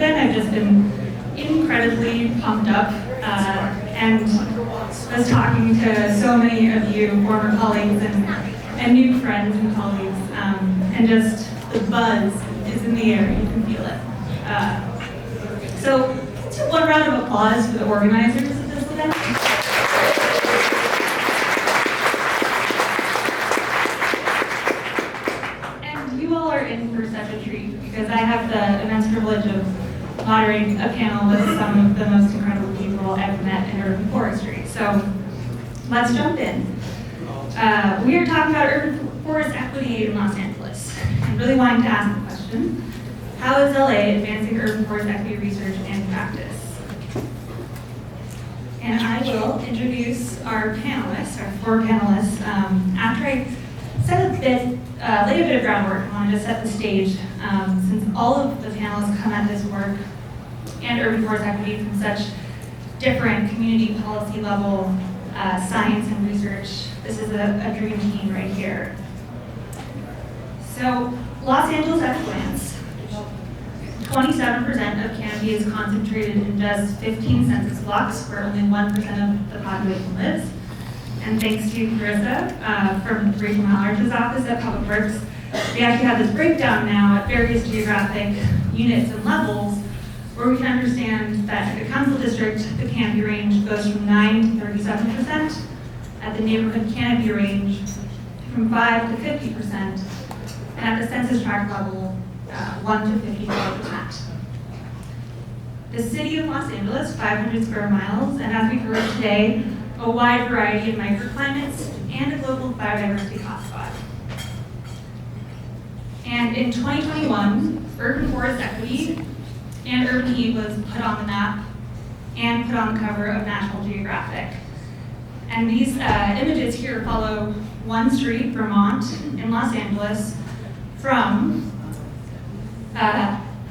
I've just been incredibly pumped up and was talking to so many of you former colleagues and new friends and colleagues, and just the buzz is in the air, you can feel it. So let's do one round of applause for the organizers of this event. And you all are in for such a treat because I have the immense privilege of moderating a panel with some of the most incredible people I've met in urban forestry. So let's jump in. We are talking about urban forest equity in Los Angeles. I'm really wanting to ask the question, how is LA advancing urban forest equity research and practice? And I will introduce our panelists, our four panelists, after I lay a bit of groundwork. I wanted to set the stage, since all of the panelists come at this work and urban forest equity from such different community policy level science and research. This is a dream team right here. So, Los Angeles at a glance. 27% of canopy is concentrated in just 15 census blocks, where only 1% of the population lives. And thanks to Carissa from Rachel Malarich's office at Public Works, we actually have this breakdown now at various geographic units and levels, where we can understand that at the council district, the canopy range goes from 9 to 37%, at the neighborhood canopy range from 5 to 50%, and at the census tract level, 1 to 54%. The city of Los Angeles, 500 square miles, and as we heard today, a wide variety of microclimates and a global biodiversity hotspot. And in 2021, urban forest equity and urban heat was put on the map and put on the cover of National Geographic. And these images here follow one street, Vermont, in Los Angeles, from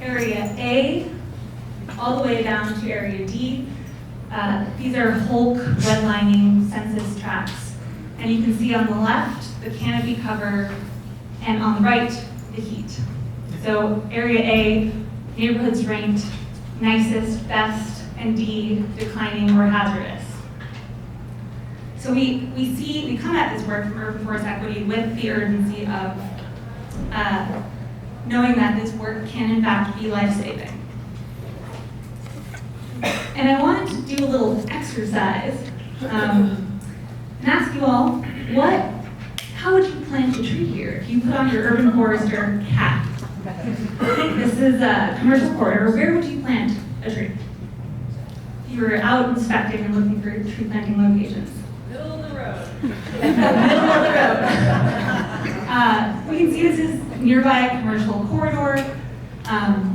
area A all the way down to area D. These are Hulk redlining census tracts. And you can see on the left, the canopy cover, and on the right, the heat. So area A, neighborhoods ranked nicest, best, and D, declining or hazardous. So we come at this work from urban forest equity with the urgency of knowing that this work can in fact be life-saving. And I wanted to do a little exercise and ask you all, how would you plant a tree here if you put on your urban forester hat? This is a commercial corridor. Where would you plant a tree? If you were out inspecting and looking for tree planting locations. Middle of the road. Middle of the road. We can see this is nearby a commercial corridor,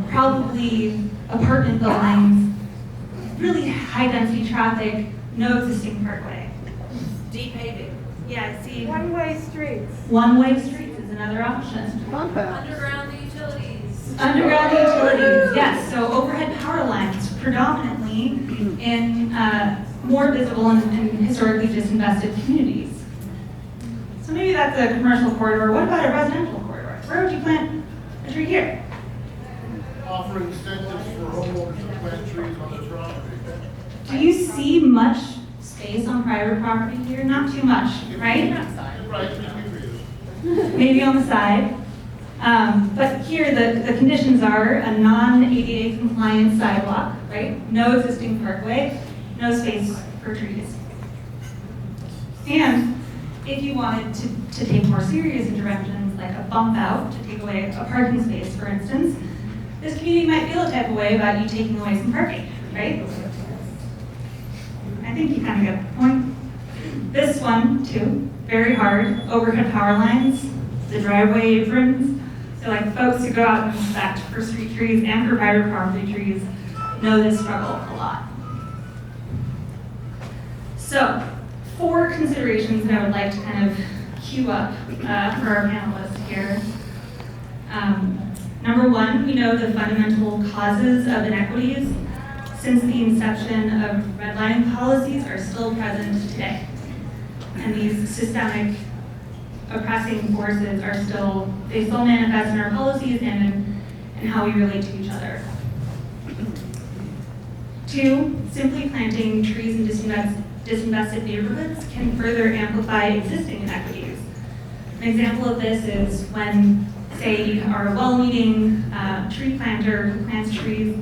probably apartment buildings, really high density traffic, no existing parkway. Deep paving. Yeah, see. One-way streets. One-way streets is another option. Underground utilities. Underground utilities, yes. So overhead power lines, predominantly in more visible and historically disinvested communities. So maybe that's a commercial corridor. What about a residential corridor? Where would you plant a tree here? Offer incentives for homeowners to plant trees on their property. Do you see much space on private property here? Not too much, right? Right, Maybe on the side. But here the conditions are a non-ADA compliant sidewalk, right? No existing parkway, no space for trees. And if you wanted to take more serious interventions, like a bump out to take away a parking space, for instance, this community might feel a type of way about you taking away some parking, right? I think you kind of get the point. This one, too, very hard. Overhead power lines, the driveway aprons. So like folks who go out and inspect for street trees and for private property trees know this struggle a lot. So, 4 considerations that I would like to kind of queue up for our panelists here. Number 1, we know the fundamental causes of inequities since the inception of redlining policies are still present today. And these systemic oppressing forces they still manifest in our policies and in how we relate to each other. 2, simply planting trees in disinvested neighborhoods can further amplify existing inequities. An example of this is when, say, you are a well-meaning tree planter who plants trees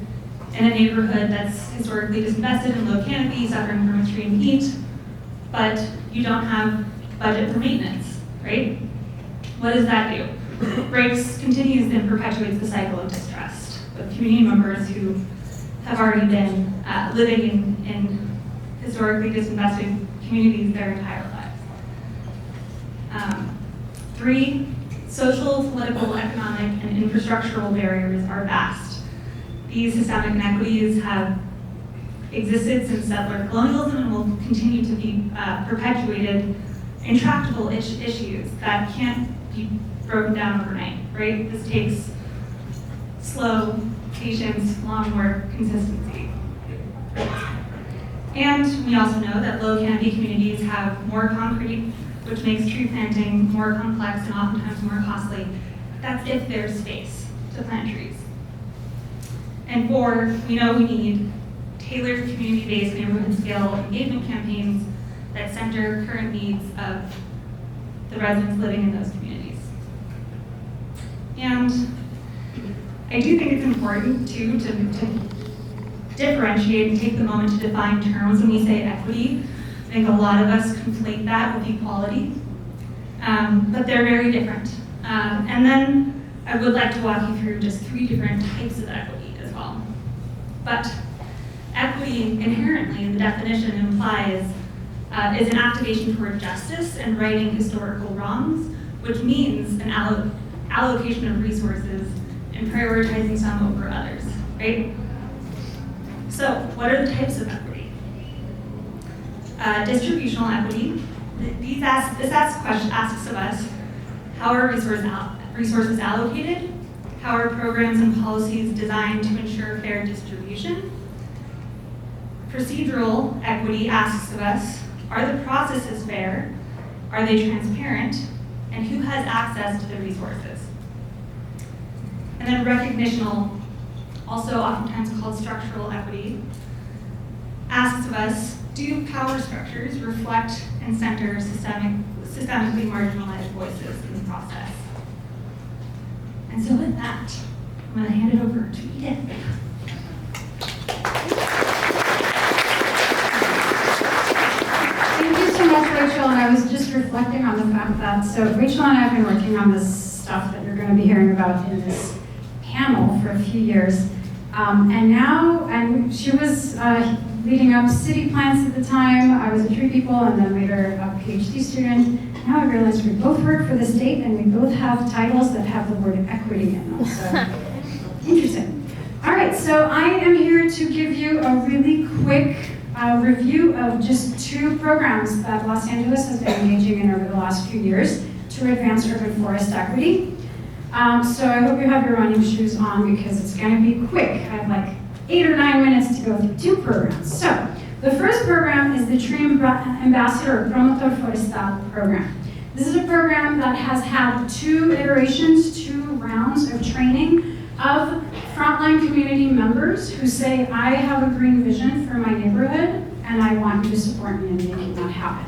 in a neighborhood that's historically disinvested and low canopy, suffering from extreme heat, but you don't have budget for maintenance, right? What does that do? Breaks, continues, and perpetuates the cycle of distrust with community members who have already been living in historically disinvested communities their entire lives. 3, social, political, economic, and infrastructural barriers are vast. These systemic inequities have existed since settler colonialism and will continue to be perpetuated intractable issues that can't be broken down overnight, right? This takes slow, patience, long work, consistency. And we also know that low canopy communities have more concrete, which makes tree planting more complex and oftentimes more costly. That's if there's space to plant trees. And 4, we know we need tailored community-based neighborhood scale engagement campaigns that center current needs of the residents living in those communities. And I do think it's important too to differentiate and take the moment to define terms when we say equity. I think a lot of us conflate that with equality, but they're very different. And then I would like to walk you through just 3 different types of equity as well. But equity inherently in the definition implies is an activation toward justice and righting historical wrongs, which means an allocation of resources and prioritizing some over others, right? So what are the types of equity? Distributional equity. This asks of us, how are resources allocated? How are programs and policies designed to ensure fair distribution? Procedural equity asks of us, are the processes fair? Are they transparent? And who has access to the resources? And then recognitional, also oftentimes called structural equity, asks of us, do power structures reflect and center systemically marginalized voices in the process? And so with that, I'm going to hand it over to Edith. Thank you so much, Rachel. And I was just reflecting on the fact that, so Rachel and I have been working on this stuff that you're going to be hearing about in this panel for a few years. And she was leading up city plants at the time. I was a tree people and then later a PhD student. Now I realize we both work for the state and we both have titles that have the word equity in them. So interesting. All right, so I am here to give you a really quick review of just 2 programs that Los Angeles has been engaging in over the last few years to advance urban forest equity. So I hope you have your running shoes on because it's going to be quick. I have like 8 or 9 minutes to go through 2 programs. So the first program is the Tree Ambassador or Promotor Forestal program. This is a program that has had 2 iterations, 2 rounds of training of frontline community members who say, I have a green vision for my neighborhood and I want you to support me in making that happen.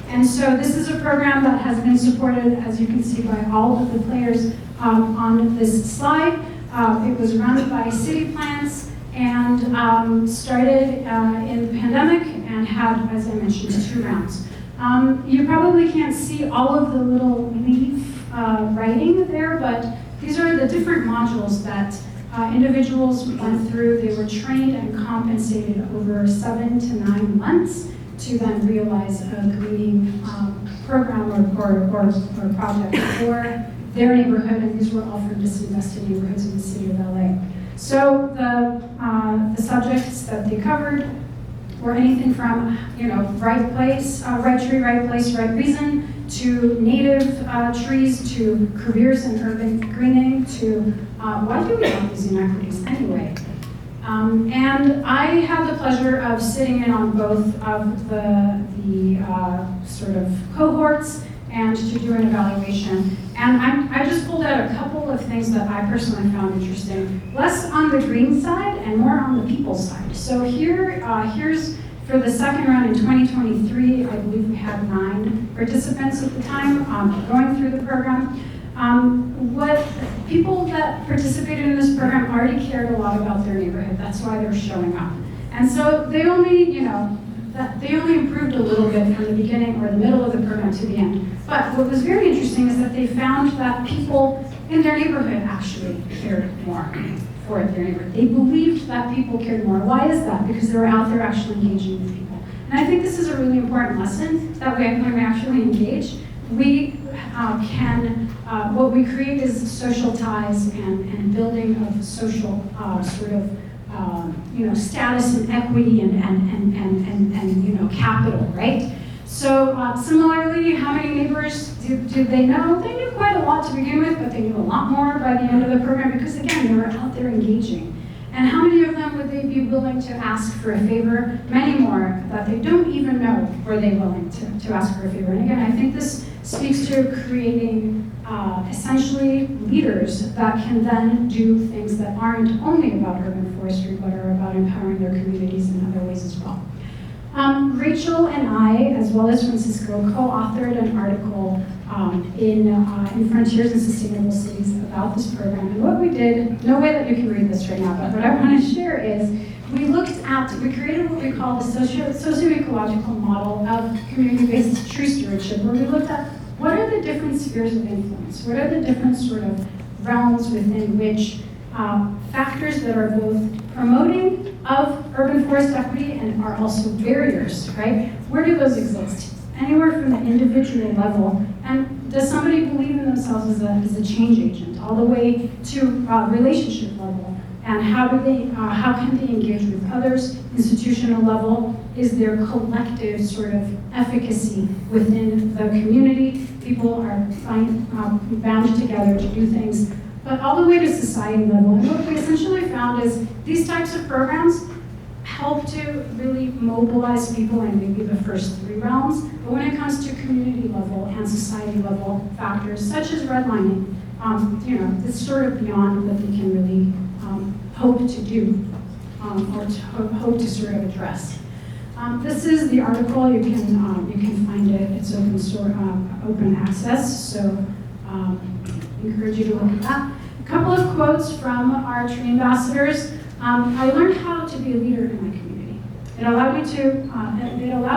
And so this is a program that has been supported, as you can see, by all of the players on this slide. It was run by City Plants and started in the pandemic and had, as I mentioned, 2 rounds. You probably can't see all of the little leaf writing there, but these are the different modules that individuals went through. They were trained and compensated over 7 to 9 months to then realize a greening program or project for their neighborhood, and these were all from disinvested neighborhoods in the city of LA. So the subjects that they covered were anything from, right place, right tree, right place, right reason, to native trees, to careers in urban greening, to why do we have these inequities anyway? And I had the pleasure of sitting in on both of the sort of cohorts and to do an evaluation. And I just pulled out a couple of things that I personally found interesting, less on the green side and more on the people side. So here's for the second round in 2023, I believe we had 9 participants at the time going through the program. What people that participated in this program already cared a lot about their neighborhood. That's why they're showing up. And so they only, they only improved a little bit from the beginning or the middle of the program to the end. But what was very interesting is that they found that people in their neighborhood actually cared more for their neighborhood. They believed that people cared more. Why is that? Because they were out there actually engaging with people. And I think this is a really important lesson, that when we actually engage, we what we create is social ties and building of social status and equity and capital, right? So similarly, how many neighbors did they know? They knew quite a lot to begin with, but they knew a lot more by the end of the program because, again, they were out there engaging. And how many of them would they be willing to ask for a favor? Many more that they don't even know were they willing to ask for a favor. And again, I think this speaks to creating essentially leaders that can then do things that aren't only about urban forestry, but are about empowering their communities in other ways as well. Rachel and I, as well as Francisco, co-authored an article in Frontiers and Sustainable Cities about this program. And what we did, no way that you can read this right now, but what I want to share is we created what we call the socio-ecological model of community-based tree stewardship, where we looked at what are the different spheres of influence, what are the different sort of realms within which factors that are both promoting of urban forest equity and are also barriers, right? Where do those exist? Anywhere from the individual level, and does somebody believe in themselves as a change agent, all the way to relationship level, and how can they engage with others? Institutional level, is there collective sort of efficacy within the community? People are bound together to do things, but all the way to society level. And what we essentially found is these types of programs help to really mobilize people in maybe the first 3 realms, but when it comes to community level and society level factors, such as redlining, it's sort of beyond what they can really hope to do, or hope to sort of address. This is the article. You can find it. It's open access, so encourage you to look at that. A couple of quotes from our tree ambassadors. I learned how to be a leader in my community. It allowed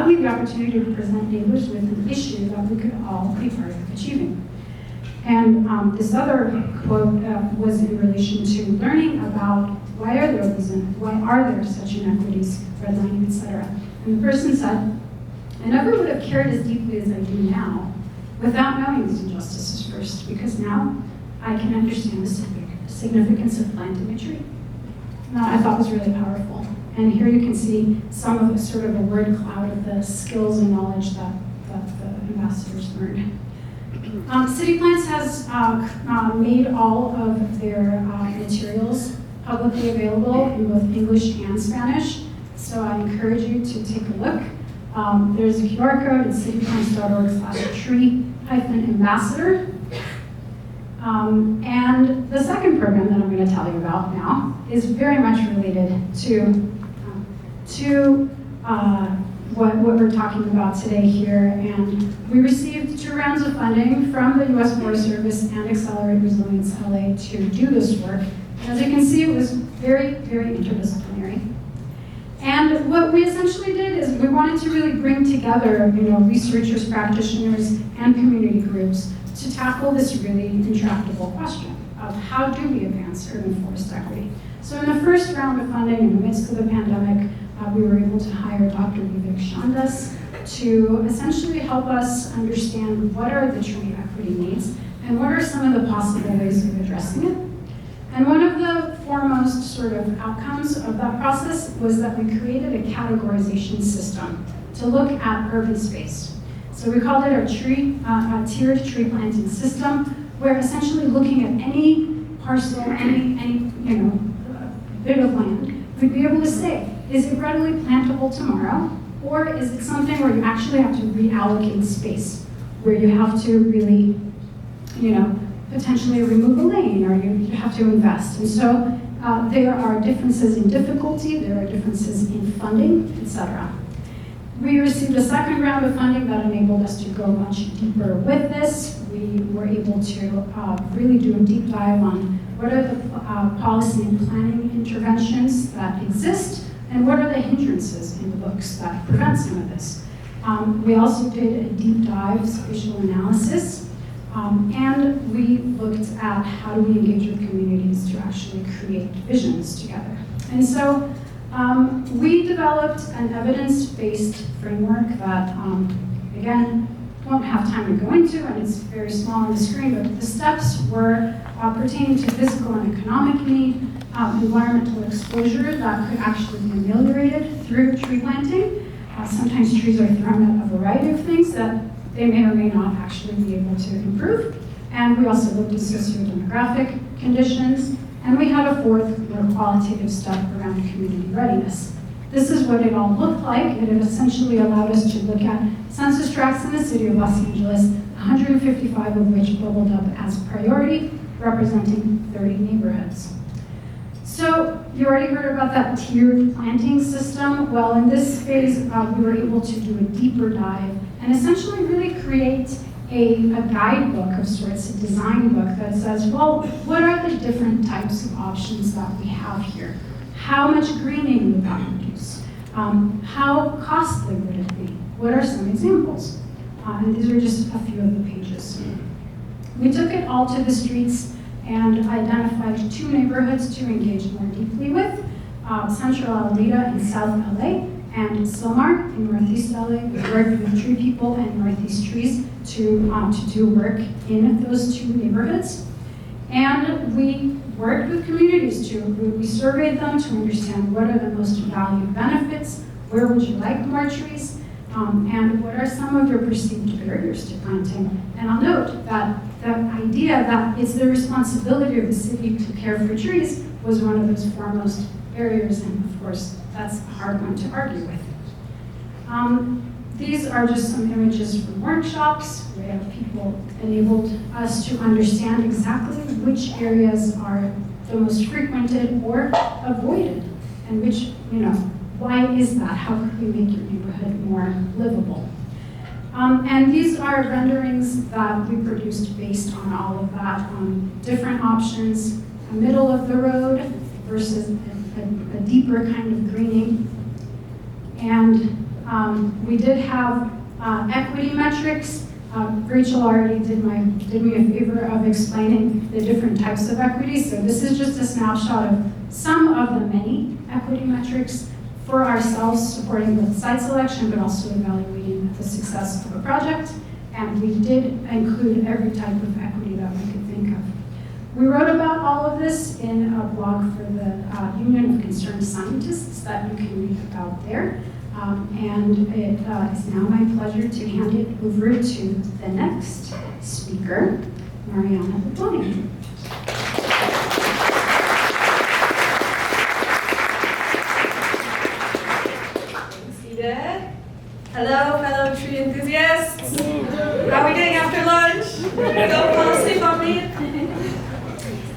me the opportunity to present neighbors with an issue that we could all be part of achieving. And this other quote was in relation to learning about why are there such inequities, redlining, etc. And the person said, I never would have cared as deeply as I do now without knowing these injustices first, because now I can understand the significance of planting a tree. That I thought was really powerful. And here you can see some of the sort of a word cloud of the skills and knowledge that the ambassadors learned. City Plants has made all of their materials publicly available in both English and Spanish, so I encourage you to take a look. There's a QR code at cityplants.org/tree-ambassador. And the second program that I'm going to tell you about now is very much related to what we're talking about today here. And we received 2 rounds of funding from the U.S. Forest Service and Accelerate Resilience LA to do this work. As you can see, it was very, very interdisciplinary. And what we essentially did is we wanted to really bring together, researchers, practitioners, and community groups to tackle this really intractable question of how do we advance urban forest equity. So in the first round of funding, in the midst of the pandemic, we were able to hire Dr. Vivek Chandas to essentially help us understand what are the tree equity needs and what are some of the possible ways of addressing it. And one of the foremost sort of outcomes of that process was that we created a categorization system to look at urban space. So we called it our tiered tree planting system, where essentially looking at any parcel, any bit of land, we'd be able to say, is it readily plantable tomorrow, or is it something where you actually have to reallocate space? where you have to really, potentially remove a lane, or you have to invest. And so there are differences in difficulty, there are differences in funding, etc. We received a second round of funding that enabled us to go much deeper with this. We were able to really do a deep dive on what are the policy and planning interventions that exist, and what are the hindrances in the books that prevent some of this. We also did a deep dive spatial analysis, and we looked at how do we engage with communities to actually create visions together. And so we developed an evidence-based framework that, again, won't have time to go into, and it's very small on the screen, but the steps were pertaining to physical and economic need, environmental exposure that could actually be ameliorated through tree planting. Sometimes trees are thrown at a variety of things that they may or may not actually be able to improve. And we also looked at socio-demographic conditions, and we had a fourth, more qualitative step around community readiness. This is what it all looked like, and it essentially allowed us to look at census tracts in the city of Los Angeles, 155 of which bubbled up as priority, representing 30 neighborhoods. So you already heard about that tiered planting system. Well, in this phase, we were able to do a deeper dive and essentially really create a guidebook of sorts, a design book that says, well, what are the different types of options that we have here? How much greening would that produce? How costly would it be? What are some examples? And these are just a few of the pages. We took it all to the streets and identified 2 neighborhoods to engage more deeply with, Central Alameda in South LA, and Silmar in Northeast LA. We worked with tree people and Northeast Trees to do work in those 2 neighborhoods. And we worked with communities too. We surveyed them to understand what are the most valued benefits, where would you like more trees, and what are some of your perceived barriers to planting. And I'll note that the idea that it's the responsibility of the city to care for trees was one of those foremost barriers, and of course, that's a hard one to argue with. These are just some images from workshops where people enabled us to understand exactly which areas are the most frequented or avoided, and which, why is that? How could we make your neighborhood more livable? And these are renderings that we produced based on all of that, different options, a middle of the road versus a deeper kind of greening. And we did have equity metrics. Rachel already did me a favor of explaining the different types of equity. So this is just a snapshot of some of the many equity metrics for ourselves, supporting both site selection, but also evaluating the success of a project. And we did include every type of equity that we could think of. We wrote about all of this in a blog for the Union of Concerned Scientists that you can read about there. And it is now my pleasure to hand it over to the next speaker, Marianna Babboni. Hello, fellow tree enthusiasts. How are we doing after lunch? Don't fall asleep on me.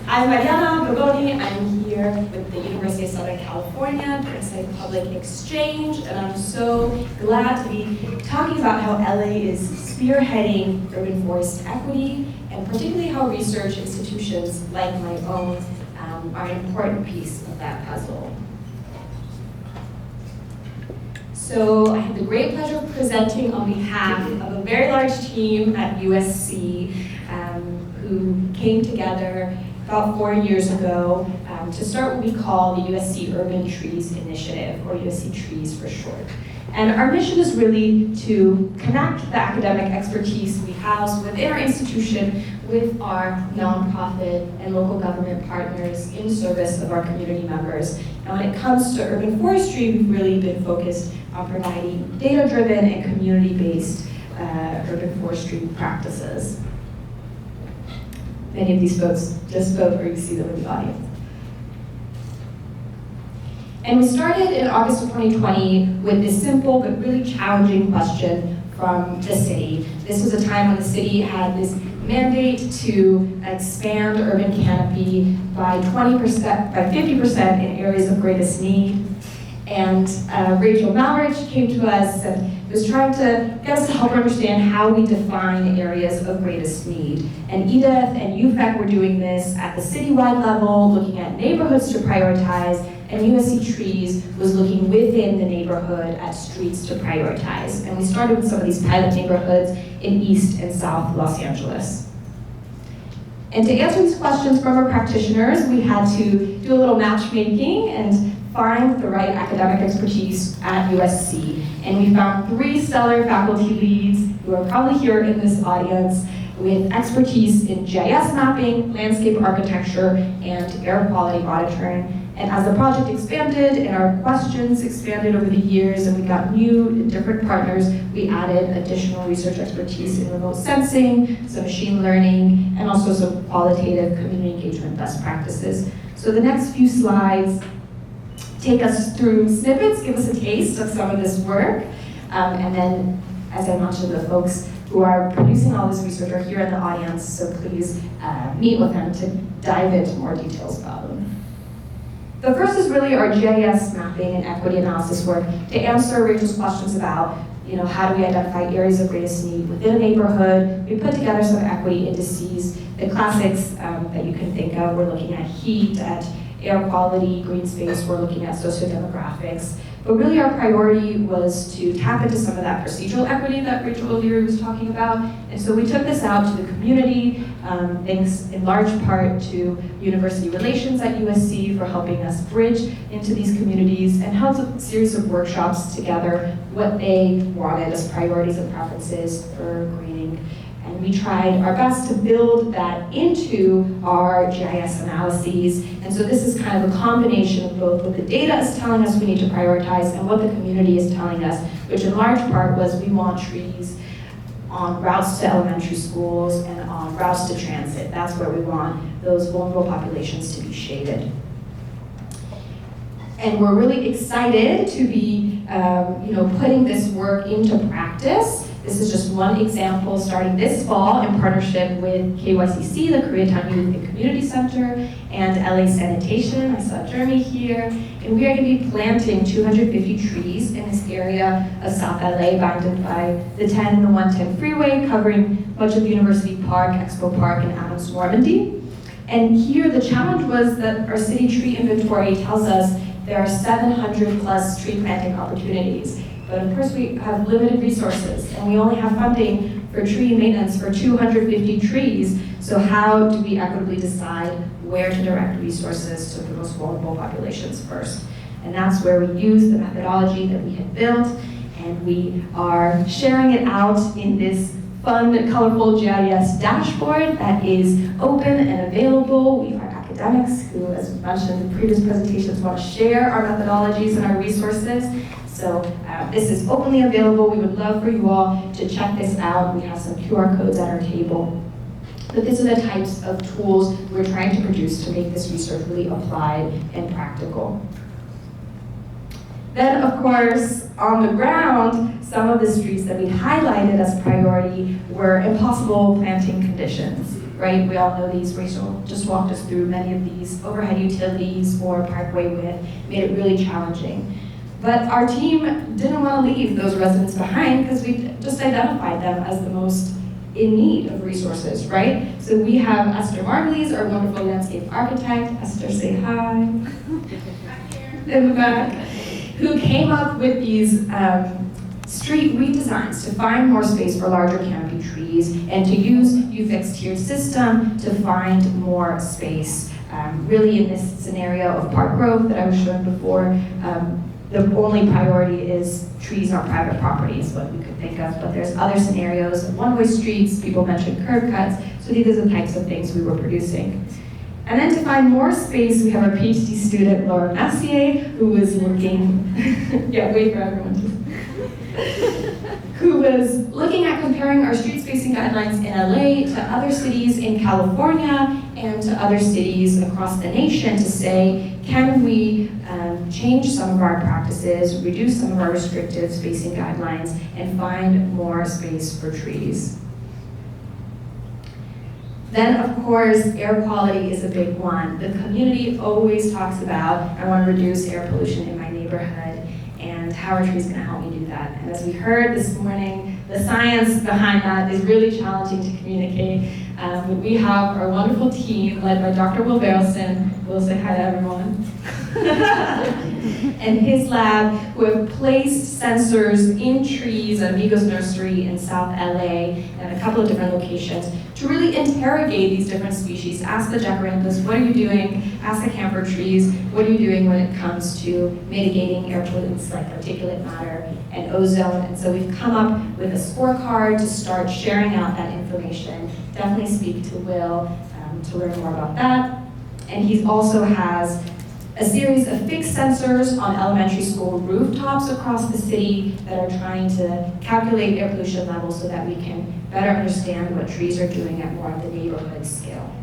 I'm Marianna Babboni. I'm here with the University of Southern California Dornsife Public Exchange, and I'm so glad to be talking about how LA is spearheading urban forest equity, and particularly how research institutions like my own are an important piece of that puzzle. So I have the great pleasure of presenting on behalf of a very large team at USC who came together about 4 years ago to start what we call the USC Urban Trees Initiative, or USC Trees for short. And our mission is really to connect the academic expertise we house within our institution with our nonprofit and local government partners in service of our community members. And when it comes to urban forestry, we've really been focused on providing data-driven and community-based urban forestry practices. Many of these folks just spoke, or you see them in the audience. And we started in August of 2020 with this simple but really challenging question from the city. This was a time when the city had this mandate to expand urban canopy by 20%, by 50% in areas of greatest need. And Rachel Malarich came to us and was trying to get us to help her understand how we define areas of greatest need. And Edith and UFEC were doing this at the citywide level, looking at neighborhoods to prioritize, and USC Trees was looking within the neighborhood at streets to prioritize. And we started with some of these pilot neighborhoods in East and South Los Angeles. And to answer these questions from our practitioners, we had to do a little matchmaking and find the right academic expertise at USC. And we found 3 stellar faculty leads who are probably here in this audience with expertise in GIS mapping, landscape architecture, and air quality monitoring. And as the project expanded and our questions expanded over the years and we got new and different partners, we added additional research expertise in remote sensing, some machine learning, and also some qualitative community engagement best practices. So the next few slides take us through snippets, give us a taste of some of this work. And then, as I mentioned, the folks who are producing all this research are here in the audience, so please meet with them to dive into more details about them. The first is really our GIS mapping and equity analysis work to answer Rachel's questions about, how do we identify areas of greatest need within a neighborhood. We put together some equity indices, the classics that you can think of. We're looking at heat, at air quality, green space, we're looking at sociodemographics. But really our priority was to tap into some of that procedural equity that Rachel O'Leary was talking about. And so we took this out to the community, thanks in large part to University Relations at USC for helping us bridge into these communities and held a series of workshops together, what they wanted as priorities and preferences for greening. And we tried our best to build that into our GIS analyses. And so this is kind of a combination of both what the data is telling us we need to prioritize and what the community is telling us, which in large part was we want trees on routes to elementary schools and on routes to transit. That's where we want those vulnerable populations to be shaded. And we're really excited to be putting this work into practice. This is just one example starting this fall in partnership with KYCC, the Koreatown Youth and Community Center, and LA Sanitation. I saw Jeremy here. And we are going to be planting 250 trees in this area of South LA, bounded by the 10 and the 110 freeway, covering much of University Park, Expo Park, and Adams Normandy. And here the challenge was that our city tree inventory tells us there are 700 plus tree planting opportunities. But of course we have limited resources and we only have funding for tree maintenance for 250 trees. So how do we equitably decide where to direct resources to the most vulnerable populations first? And that's where we use the methodology that we had built, and we are sharing it out in this fun, colorful GIS dashboard that is open and available. We are academics who, as mentioned in previous presentations, want to share our methodologies and our resources. So this is openly available. We would love for you all to check this out. We have some QR codes at our table. But these are the types of tools we're trying to produce to make this research really applied and practical. Then, of course, on the ground, some of the streets that we highlighted as priority were impossible planting conditions, right? We all know these. Rachel just walked us through many of these. Overhead utilities or parkway width made it really challenging. But our team didn't want to leave those residents behind because we just identified them as the most in need of resources, right? So we have Esther Margulies, our wonderful landscape architect. Esther, say hi. In the back. Who came up with these street redesigns to find more space for larger canopy trees and to use UFEC's tiered system to find more space. Really in this scenario of park growth that I was showing before, the only priority is trees on private property is what we could think of, but there's other scenarios of one-way streets, people mentioned curb cuts, so these are the types of things we were producing. And then to find more space, we have our PhD student, Laura Massier, who was looking, yeah, wait for everyone to, who was looking at comparing our street spacing guidelines in LA to other cities in California and to other cities across the nation to say, can we change some of our practices, reduce some of our restrictive spacing guidelines, and find more space for trees? Then, of course, air quality is a big one. The community always talks about, I want to reduce air pollution in my neighborhood, and how are trees going to help me do that? And as we heard this morning, the science behind that is really challenging to communicate. We have our wonderful team led by Dr. Will Barrelson. We'll say hi to everyone. And his lab, who have placed sensors in trees at Amigos Nursery in South LA and a couple of different locations to really interrogate these different species. Ask the jacarandas, what are you doing? Ask the camphor trees, what are you doing when it comes to mitigating air pollutants like particulate matter and ozone? And so we've come up with a scorecard to start sharing out that information. Definitely speak to Will to learn more about that. And he also has a series of fixed sensors on elementary school rooftops across the city that are trying to calculate air pollution levels so that we can better understand what trees are doing at more of the neighborhood scale.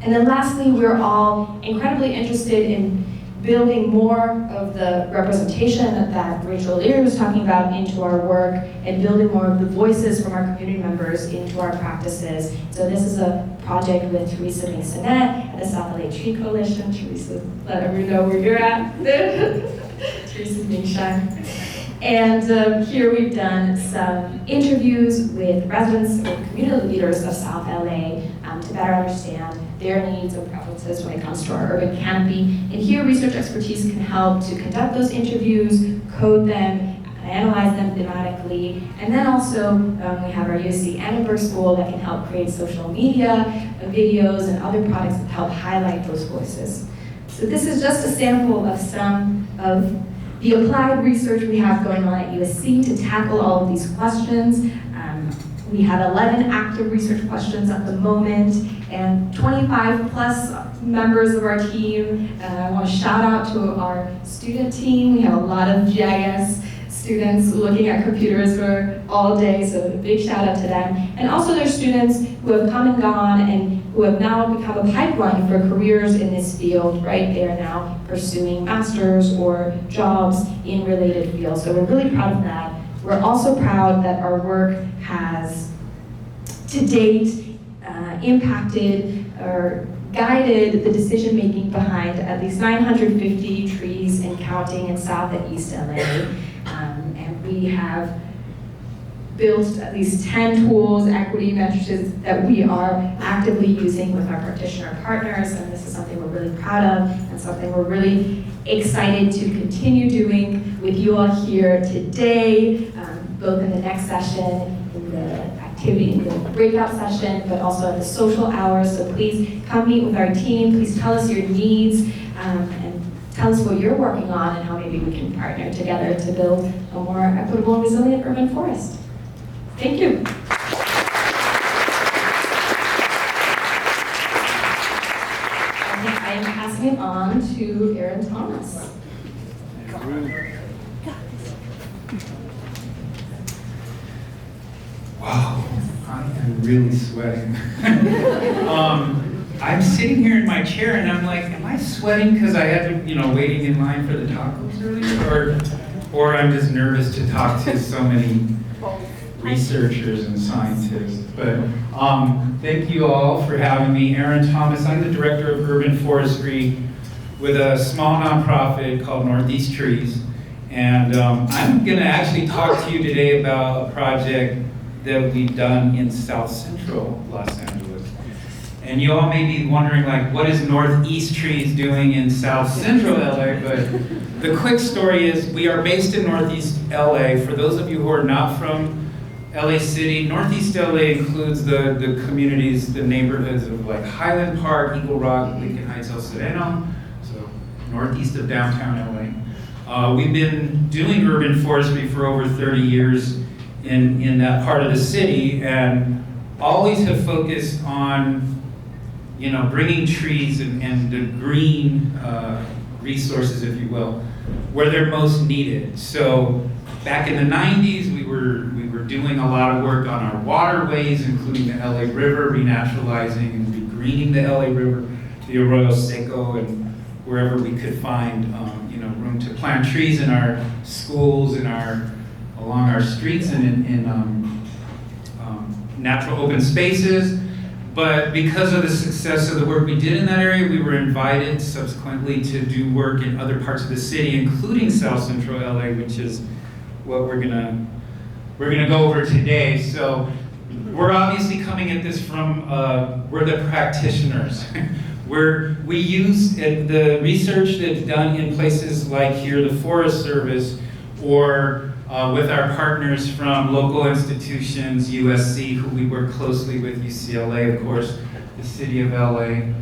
And then lastly, we're all incredibly interested in building more of the representation that Rachel Leary was talking about into our work and building more of the voices from our community members into our practices. So this is a project with Teresa Masonette at the South LA Tree Coalition. Teresa, let everyone know where you're at. Teresa's being shy. And here we've done some interviews with residents or community leaders of South LA to better understand their needs and preferences when it comes to our urban canopy. And here research expertise can help to conduct those interviews, code them, analyze them thematically, and then also we have our USC Annenberg School that can help create social media, videos, and other products that help highlight those voices. So this is just a sample of some of the applied research we have going on at USC to tackle all of these questions. We have 11 active research questions at the moment, and 25 plus members of our team. I want to shout out to our student team. We have a lot of GIS students looking at computers for all day, so a big shout out to them. And also there's students who have come and gone and who have now become a pipeline for careers in this field, right? They are now pursuing masters or jobs in related fields. So we're really proud of that. We're also proud that our work has, to date, impacted or guided the decision-making behind at least 950 trees and counting in South and East LA. And we have built at least 10 tools, equity metrics that we are actively using with our practitioner partners, and this is something we're really proud of and something we're really excited to continue doing with you all here today, both in the next session, in the activity, in the breakout session, but also at the social hours. So please come meet with our team, please tell us your needs, and tell us what you're working on and how maybe we can partner together to build a more equitable and resilient urban forest. Thank you. I am passing it on to Erin Thomas. Wow, I am really sweating. I'm sitting here in my chair and I'm like, am I sweating because I had to, waiting in line for the tacos earlier, or I'm just nervous to talk to so many researchers and scientists. But thank you all for having me. Erin Thomas, I'm the director of urban forestry with a small nonprofit called Northeast Trees. And I'm gonna actually talk to you today about a project that we've done in South Central Los Angeles. And you all may be wondering, like, what is Northeast Trees doing in South Central LA? But the quick story is we are based in Northeast LA. For those of you who are not from LA City, Northeast LA includes the communities, the neighborhoods of like Highland Park, Eagle Rock, Lincoln Heights, El Sereno, so northeast of downtown LA. We've been doing urban forestry for over 30 years in that part of the city, and always have focused on bringing trees and the green resources, if you will, where they're most needed. So back in the 90s, we were doing a lot of work on our waterways, including the LA River, renaturalizing and regreening the LA River, the Arroyo Seco, and wherever we could find room to plant trees in our schools, along our streets, and in natural open spaces. But because of the success of the work we did in that area, we were invited subsequently to do work in other parts of the city, including South Central LA, which is what we're gonna go over today. So we're obviously coming at this from, we're the practitioners. We use the research that's done in places like here, the Forest Service, or with our partners from local institutions, USC, who we work closely with, UCLA, of course, the city of LA,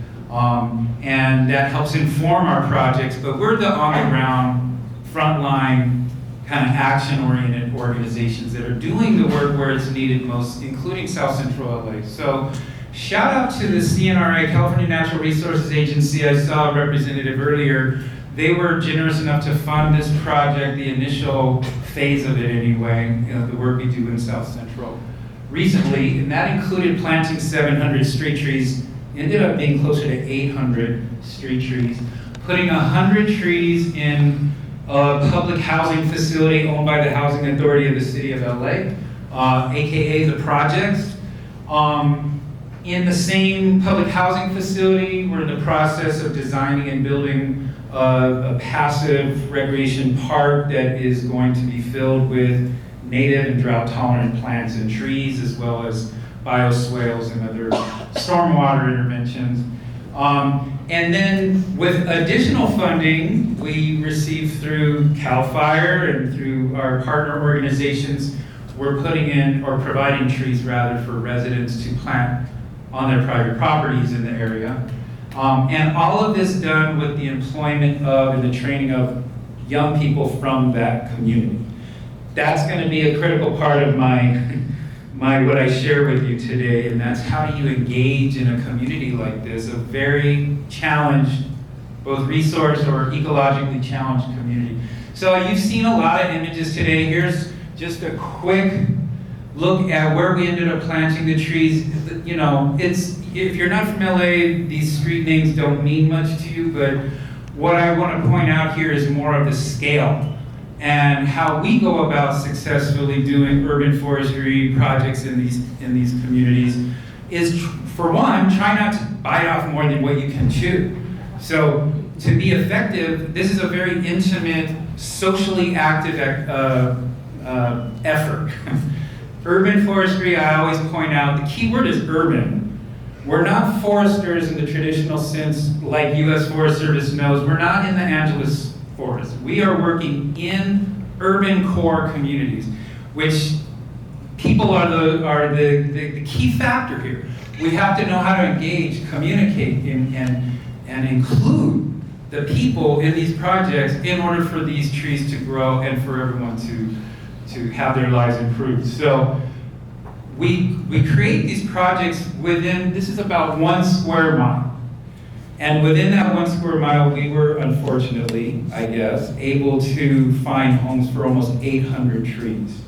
and that helps inform our projects, but we're the on-the-ground, frontline, kind of action-oriented organizations that are doing the work where it's needed most, including South Central LA. So shout out to the CNRA, California Natural Resources Agency. I saw a representative earlier. They were generous enough to fund this project, the initial phase of it anyway, the work we do in South Central recently, and that included planting 700 street trees, ended up being closer to 800 street trees, putting 100 trees in a public housing facility owned by the Housing Authority of the City of LA, AKA the projects. In the same public housing facility, we're in the process of designing and building a passive recreation park that is going to be filled with native and drought-tolerant plants and trees, as well as bioswales and other stormwater interventions. And then with additional funding we received through CAL FIRE and through our partner organizations, we're putting in, or providing trees rather, for residents to plant on their private properties in the area. And all of this done with the employment of and the training of young people from that community. That's going to be a critical part of what I share with you today, and that's how do you engage in a community like this, a very challenged, both resource or ecologically challenged community. So you've seen a lot of images today. Here's just a quick look at where we ended up planting the trees. If you're not from LA, these street names don't mean much to you, but what I want to point out here is more of the scale and how we go about successfully doing urban forestry projects in these communities is, for one, try not to bite off more than what you can chew. So to be effective, this is a very intimate, socially active effort. Urban forestry, I always point out, the key word is urban. We're not foresters in the traditional sense like U.S. Forest Service knows. We're not in the Angeles forest. We are working in urban core communities, which people are the key factor here. We have to know how to engage, communicate, and include the people in these projects in order for these trees to grow and for everyone to have their lives improved. So we create these projects within, this is about 1 square mile. And within that 1 square mile, we were, unfortunately, I guess, able to find homes for almost 800 trees.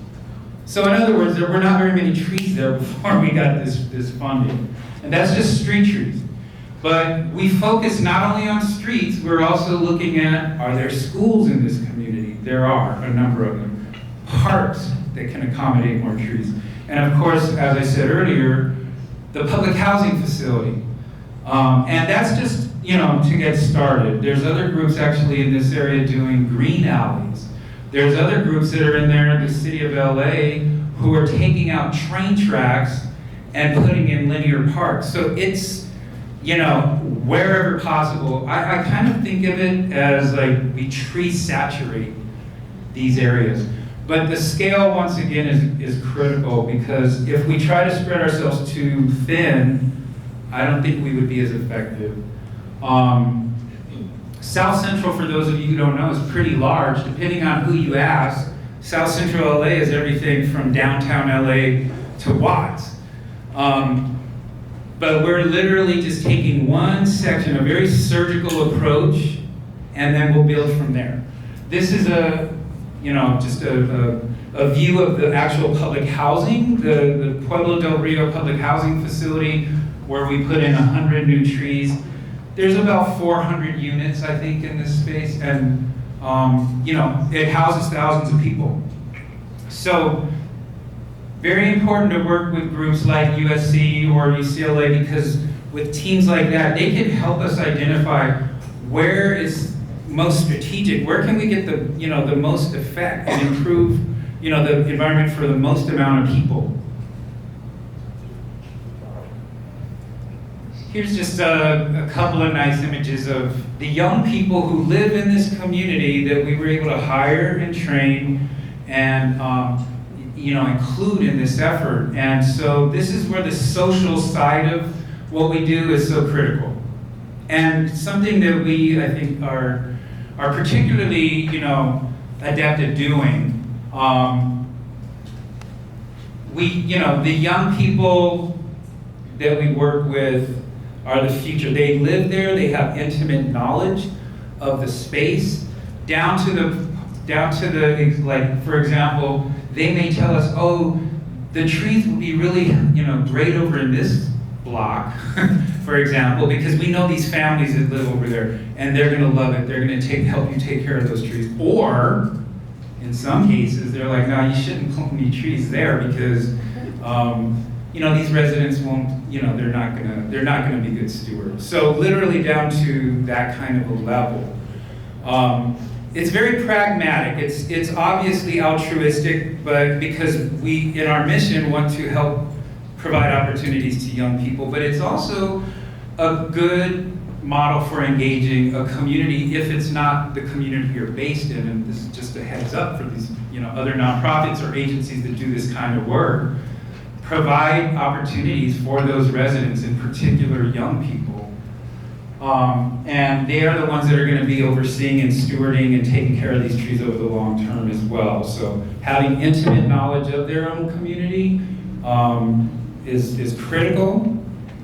So in other words, there were not very many trees there before we got this funding. And that's just street trees. But we focus not only on streets, we're also looking at, are there schools in this community? There are, a number of them. Parks that can accommodate more trees. And of course, as I said earlier, the public housing facility. And that's just, to get started. There's other groups actually in this area doing green alleys. There's other groups that are in there in the city of LA who are taking out train tracks and putting in linear parks. So it's, wherever possible. I kind of think of it as like we tree saturate these areas. But the scale, once again, is critical, because if we try to spread ourselves too thin, I don't think we would be as effective. South Central, for those of you who don't know, is pretty large. Depending on who you ask, South Central LA is everything from downtown LA to Watts. But we're literally just taking one section, a very surgical approach, and then we'll build from there. This is a just a view of the actual public housing, the Pueblo del Rio public housing facility, where we put in 100 new trees. There's about 400 units, I think, in this space, and it houses thousands of people. So, very important to work with groups like USC or UCLA, because with teams like that, they can help us identify where is most strategic, where can we get the most effect and improve the environment for the most amount of people. Here's just a couple of nice images of the young people who live in this community that we were able to hire and train and include in this effort. And so this is where the social side of what we do is so critical. And something that we, I think, are particularly, adept at doing. The young people that we work with are the future. They live there, they have intimate knowledge of the space, down to the, like, for example, they may tell us, oh, the trees would be really, great over in this block, for example, because we know these families that live over there, and they're gonna love it. They're gonna help you take care of those trees. Or, in some cases, they're like, no, you shouldn't plant any trees there because, these residents won't, they're not gonna be good stewards. So literally down to that kind of a level. It's very pragmatic. It's obviously altruistic, but because we, in our mission, want to help provide opportunities to young people, but it's also a good model for engaging a community if it's not the community you're based in. And this is just a heads up for these, other nonprofits or agencies that do this kind of work. Provide opportunities for those residents, in particular young people. And they are the ones that are going to be overseeing and stewarding and taking care of these trees over the long term as well. So having intimate knowledge of their own community is critical,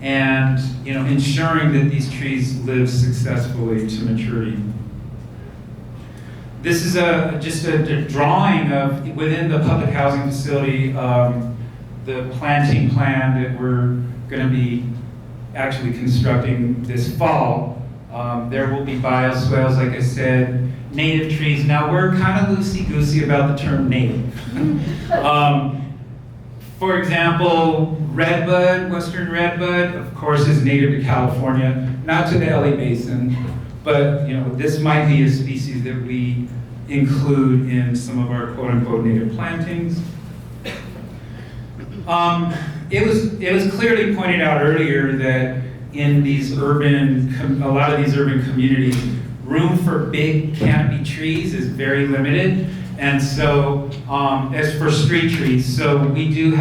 and ensuring that these trees live successfully to maturity. This is just a drawing of, within the public housing facility, the planting plan that we're going to be actually constructing this fall. There will be bioswales, like I said, native trees. Now we're kind of loosey-goosey about the term native. For example, redbud, western redbud, of course, is native to California, not to the LA Basin, but this might be a species that we include in some of our quote-unquote native plantings. It was clearly pointed out earlier that in these a lot of these urban communities, room for big canopy trees is very limited. And so, as for street trees, so we do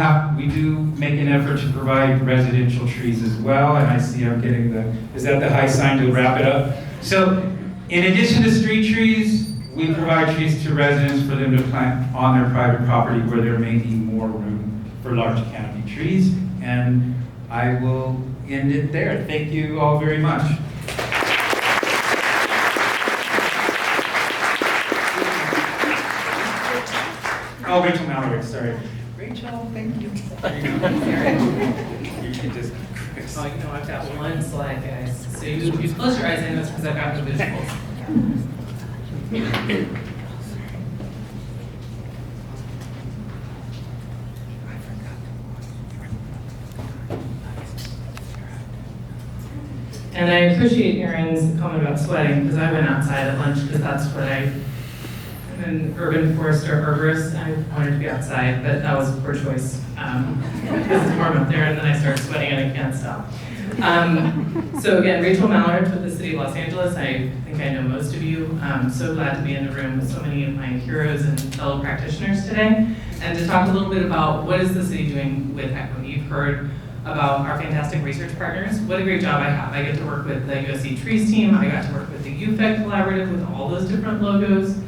make an effort to provide residential trees as well. And I see I'm getting is that the high sign to wrap it up? So, in addition to street trees, we provide trees to residents for them to plant on their private property where there may be more room for large canopy trees. And I will end it there. Thank you all very much. Oh, Rachel Malarich, sorry. Rachel, thank you. You can just. Oh, I've got one slide, guys. So you close your eyes, I know it's because I've got the visuals. And I appreciate Aaron's comment about sweating, because I went outside at lunch because that's what I'm an urban forester herborist. I wanted to be outside, but that was a poor choice because it's warm up there, and then I started sweating and I can't stop. So again, Rachel Malarich with the City of Los Angeles. I think I know most of you. I'm so glad to be in the room with so many of my heroes and fellow practitioners today, and to talk a little bit about what is the city doing with equity. You've heard about our fantastic research partners. What a great job I have. I get to work with the USC Trees team. I got to work with the UFEC Collaborative with all those different logos.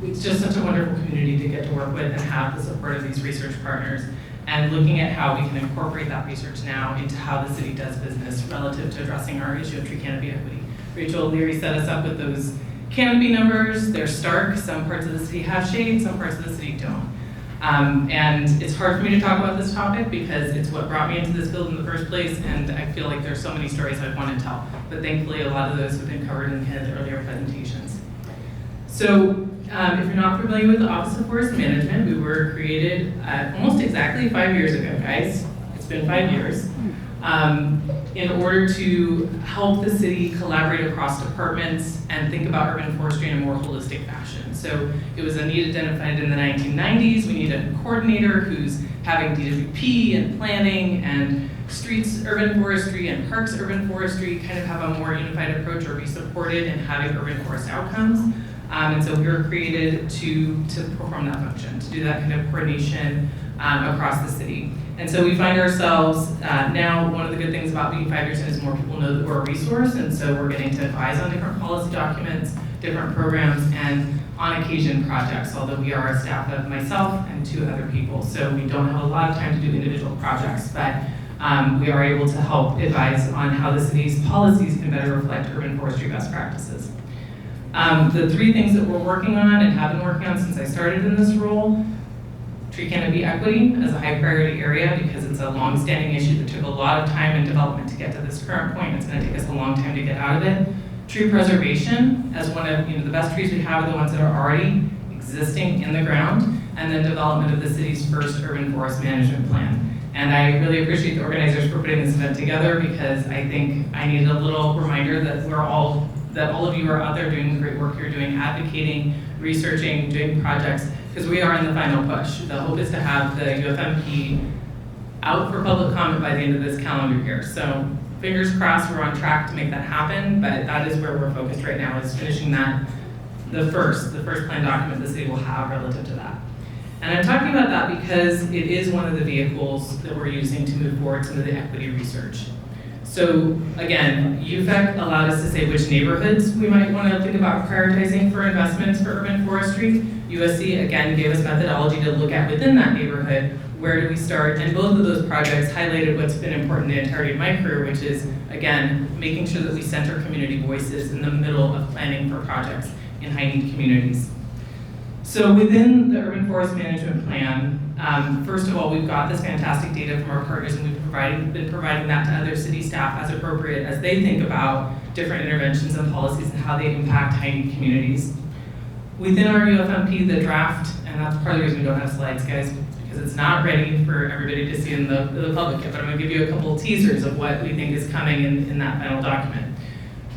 It's just such a wonderful community to get to work with and have the support of these research partners, and looking at how we can incorporate that research now into how the city does business relative to addressing our issue of tree canopy equity. Rachel Leary set us up with those canopy numbers, they're stark. Some parts of the city have shade, some parts of the city don't. And it's hard for me to talk about this topic because it's what brought me into this field in the first place, and I feel like there's so many stories I want to tell. But thankfully, a lot of those have been covered in kind of the earlier presentations. So, if you're not familiar with the Office of Forest Management, we were created almost exactly 5 years ago, guys. It's been 5 years. In order to help the city collaborate across departments and think about urban forestry in a more holistic fashion. So it was a need identified in the 1990s. We need a coordinator who's having DWP and planning and streets urban forestry and parks urban forestry kind of have a more unified approach or be supported in having urban forest outcomes. And so we were created to perform that function, to do that kind of coordination across the city. And so we find ourselves now, one of the good things about being 5 years in is more people know that we're a resource, and so we're getting to advise on different policy documents, different programs, and on occasion projects, although we are a staff of myself and 2 other people. So we don't have a lot of time to do individual projects, but we are able to help advise on how the city's policies can better reflect urban forestry best practices. The 3 things that we're working on and have been working on since I started in this role: tree canopy equity as a high priority area because it's a long-standing issue that took a lot of time and development to get to this current point. It's going to take us a long time to get out of it. Tree preservation as one of the best trees we have are the ones that are already existing in the ground, and then development of the city's first urban forest management plan. And I really appreciate the organizers for putting this event together because I think I need a little reminder that all of you are out there doing the great work you're doing, advocating, researching, doing projects, because we are in the final push. The hope is to have the UFMP out for public comment by the end of this calendar year. So fingers crossed we're on track to make that happen, but that is where we're focused right now, is finishing that, the first plan document the city will have relative to that. And I'm talking about that because it is one of the vehicles that we're using to move forward some of the equity research. So again, UFEC allowed us to say which neighborhoods we might want to think about prioritizing for investments for urban forestry. USC again gave us methodology to look at within that neighborhood, where do we start? And both of those projects highlighted what's been important the entirety of my career, which is, again, making sure that we center community voices in the middle of planning for projects in high-need communities. So within the urban forest management plan, first of all, we've got this fantastic data from our partners, and we've been providing that to other city staff as appropriate as they think about different interventions and policies and how they impact high-need communities. Within our UFMP, the draft, and that's part of the reason we don't have slides, guys, because it's not ready for everybody to see in the public yet, but I'm going to give you a couple of teasers of what we think is coming in that final document.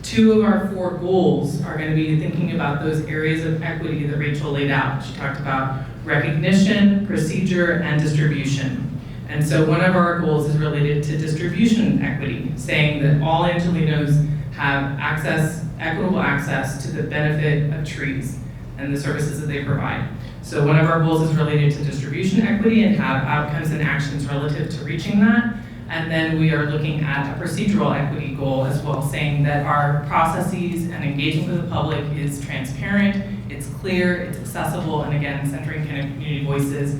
2 of our 4 goals are going to be thinking about those areas of equity that Rachel laid out. She talked about recognition, procedure, and distribution. And so one of our goals is related to distribution equity, saying that all Angelinos have equitable access to the benefit of trees and the services that they provide. So one of our goals is related to distribution equity and have outcomes and actions relative to reaching that. And then we are looking at a procedural equity goal as well, saying that our processes and engagement with the public is transparent, it's clear, it's accessible, and again, centering kind of community voices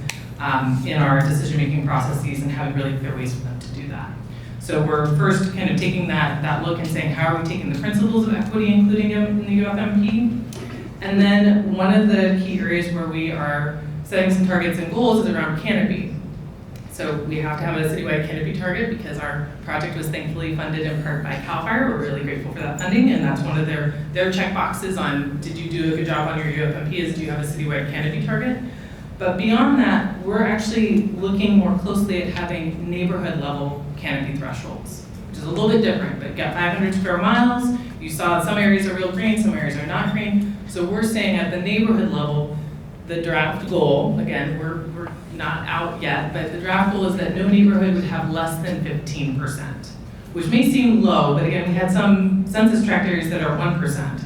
in our decision-making processes and having really clear ways for them to do that. So we're first kind of taking that look and saying, how are we taking the principles of equity, including them in the UFMP? And then one of the key areas where we are setting some targets and goals is around canopy. So we have to have a citywide canopy target because our project was thankfully funded in part by CAL FIRE. We're really grateful for that funding, and that's one of their check boxes on did you do a good job on your UFMP is do you have a citywide canopy target? But beyond that, we're actually looking more closely at having neighborhood level canopy thresholds, which is a little bit different, but got 500 square miles. You saw some areas are real green, some areas are not green. So we're saying at the neighborhood level, the draft goal, again, we're not out yet, but the draft goal is that no neighborhood would have less than 15%, which may seem low, but again, we had some census tract areas that are 1%,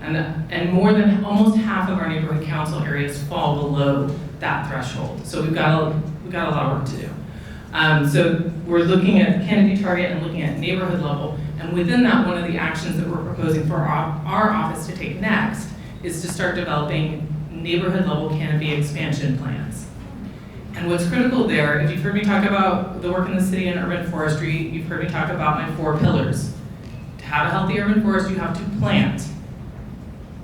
and more than almost half of our neighborhood council areas fall below that threshold. So we've got a lot of work to do. So we're looking at canopy target and looking at neighborhood level, and within that, one of the actions that we're proposing for our office to take next is to start developing neighborhood level canopy expansion plans. And what's critical there, if you've heard me talk about the work in the city and urban forestry, you've heard me talk about my 4 pillars. To have a healthy urban forest, you have to plant.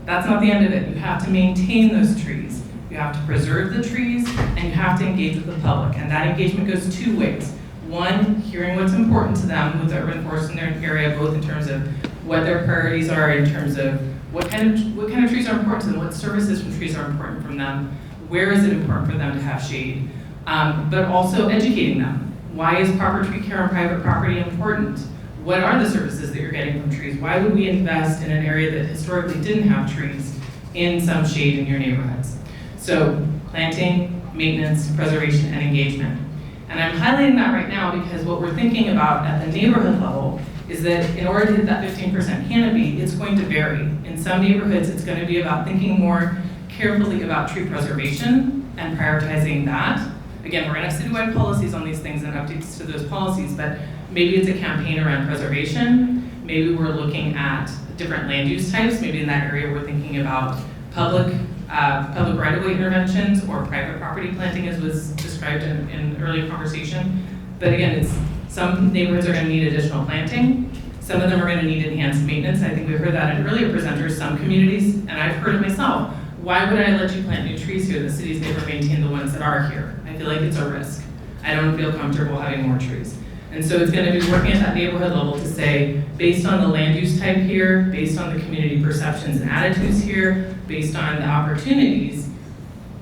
That's not the end of it. You have to maintain those trees. You have to preserve the trees, and you have to engage with the public. And that engagement goes two ways. One, hearing what's important to them with the urban forest in their area, both in terms of what their priorities are, in terms of what kind of trees are important to them, what services from trees are important from them, where is it important for them to have shade, but also educating them. Why is proper tree care on private property important? What are the services that you're getting from trees? Why would we invest in an area that historically didn't have trees in some shade in your neighborhoods? So planting, maintenance, preservation, and engagement. And I'm highlighting that right now because what we're thinking about at the neighborhood level is that in order to hit that 15% canopy, it's going to vary. In some neighborhoods, it's going to be about thinking more carefully about tree preservation and prioritizing that. Again, we're going to have citywide policies on these things and updates to those policies, but maybe it's a campaign around preservation. Maybe we're looking at different land use types. Maybe in that area, we're thinking about public right-of-way interventions or private property planting, as was described in earlier conversation. But again, some neighborhoods are going to need additional planting. Some of them are going to need enhanced maintenance. I think we've heard that in earlier presenters. Some communities, and I've heard it myself, why would I let you plant new trees here? The city's never maintained the ones that are here. I feel like it's a risk. I don't feel comfortable having more trees. And so it's going to be working at that neighborhood level to say, based on the land use type here, based on the community perceptions and attitudes here, based on the opportunities,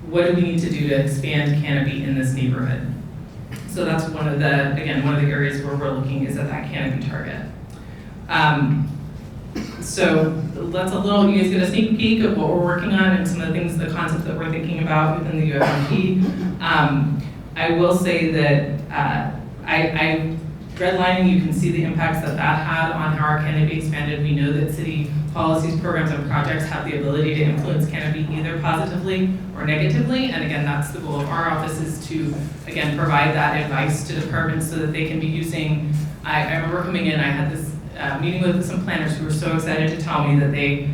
what do we need to do to expand canopy in this neighborhood? So that's one of the areas where we're looking is at that canopy target. So that's you guys get a sneak peek of what we're working on and some of the things, the concepts that we're thinking about within the UFMP. I will say that redlining, you can see the impacts that had on how our canopy expanded. We know that city policies, programs, and projects have the ability to influence canopy either positively or negatively. And again, that's the goal of our office, is to, again, provide that advice to departments so that they can be using. I remember coming in, I had this meeting with some planners who were so excited to tell me that they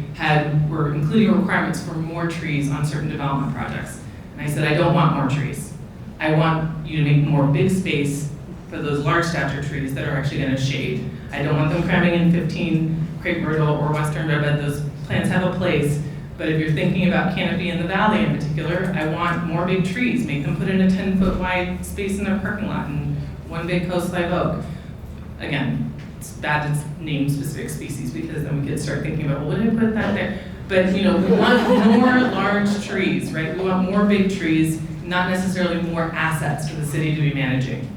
were including requirements for more trees on certain development projects. And I said, I don't want more trees. I want you to make more big space for those large stature trees that are actually going to shade. I don't want them cramming in 15 crepe myrtle or western redbud. Those plants have a place, but if you're thinking about canopy in the valley in particular, I want more big trees. Make them put in a 10-foot wide space in their parking lot and one big coast live oak. Again, it's bad to name specific species because then we could start thinking about, well, what did I put that there? But we want more large trees, right? We want more big trees, not necessarily more assets for the city to be managing.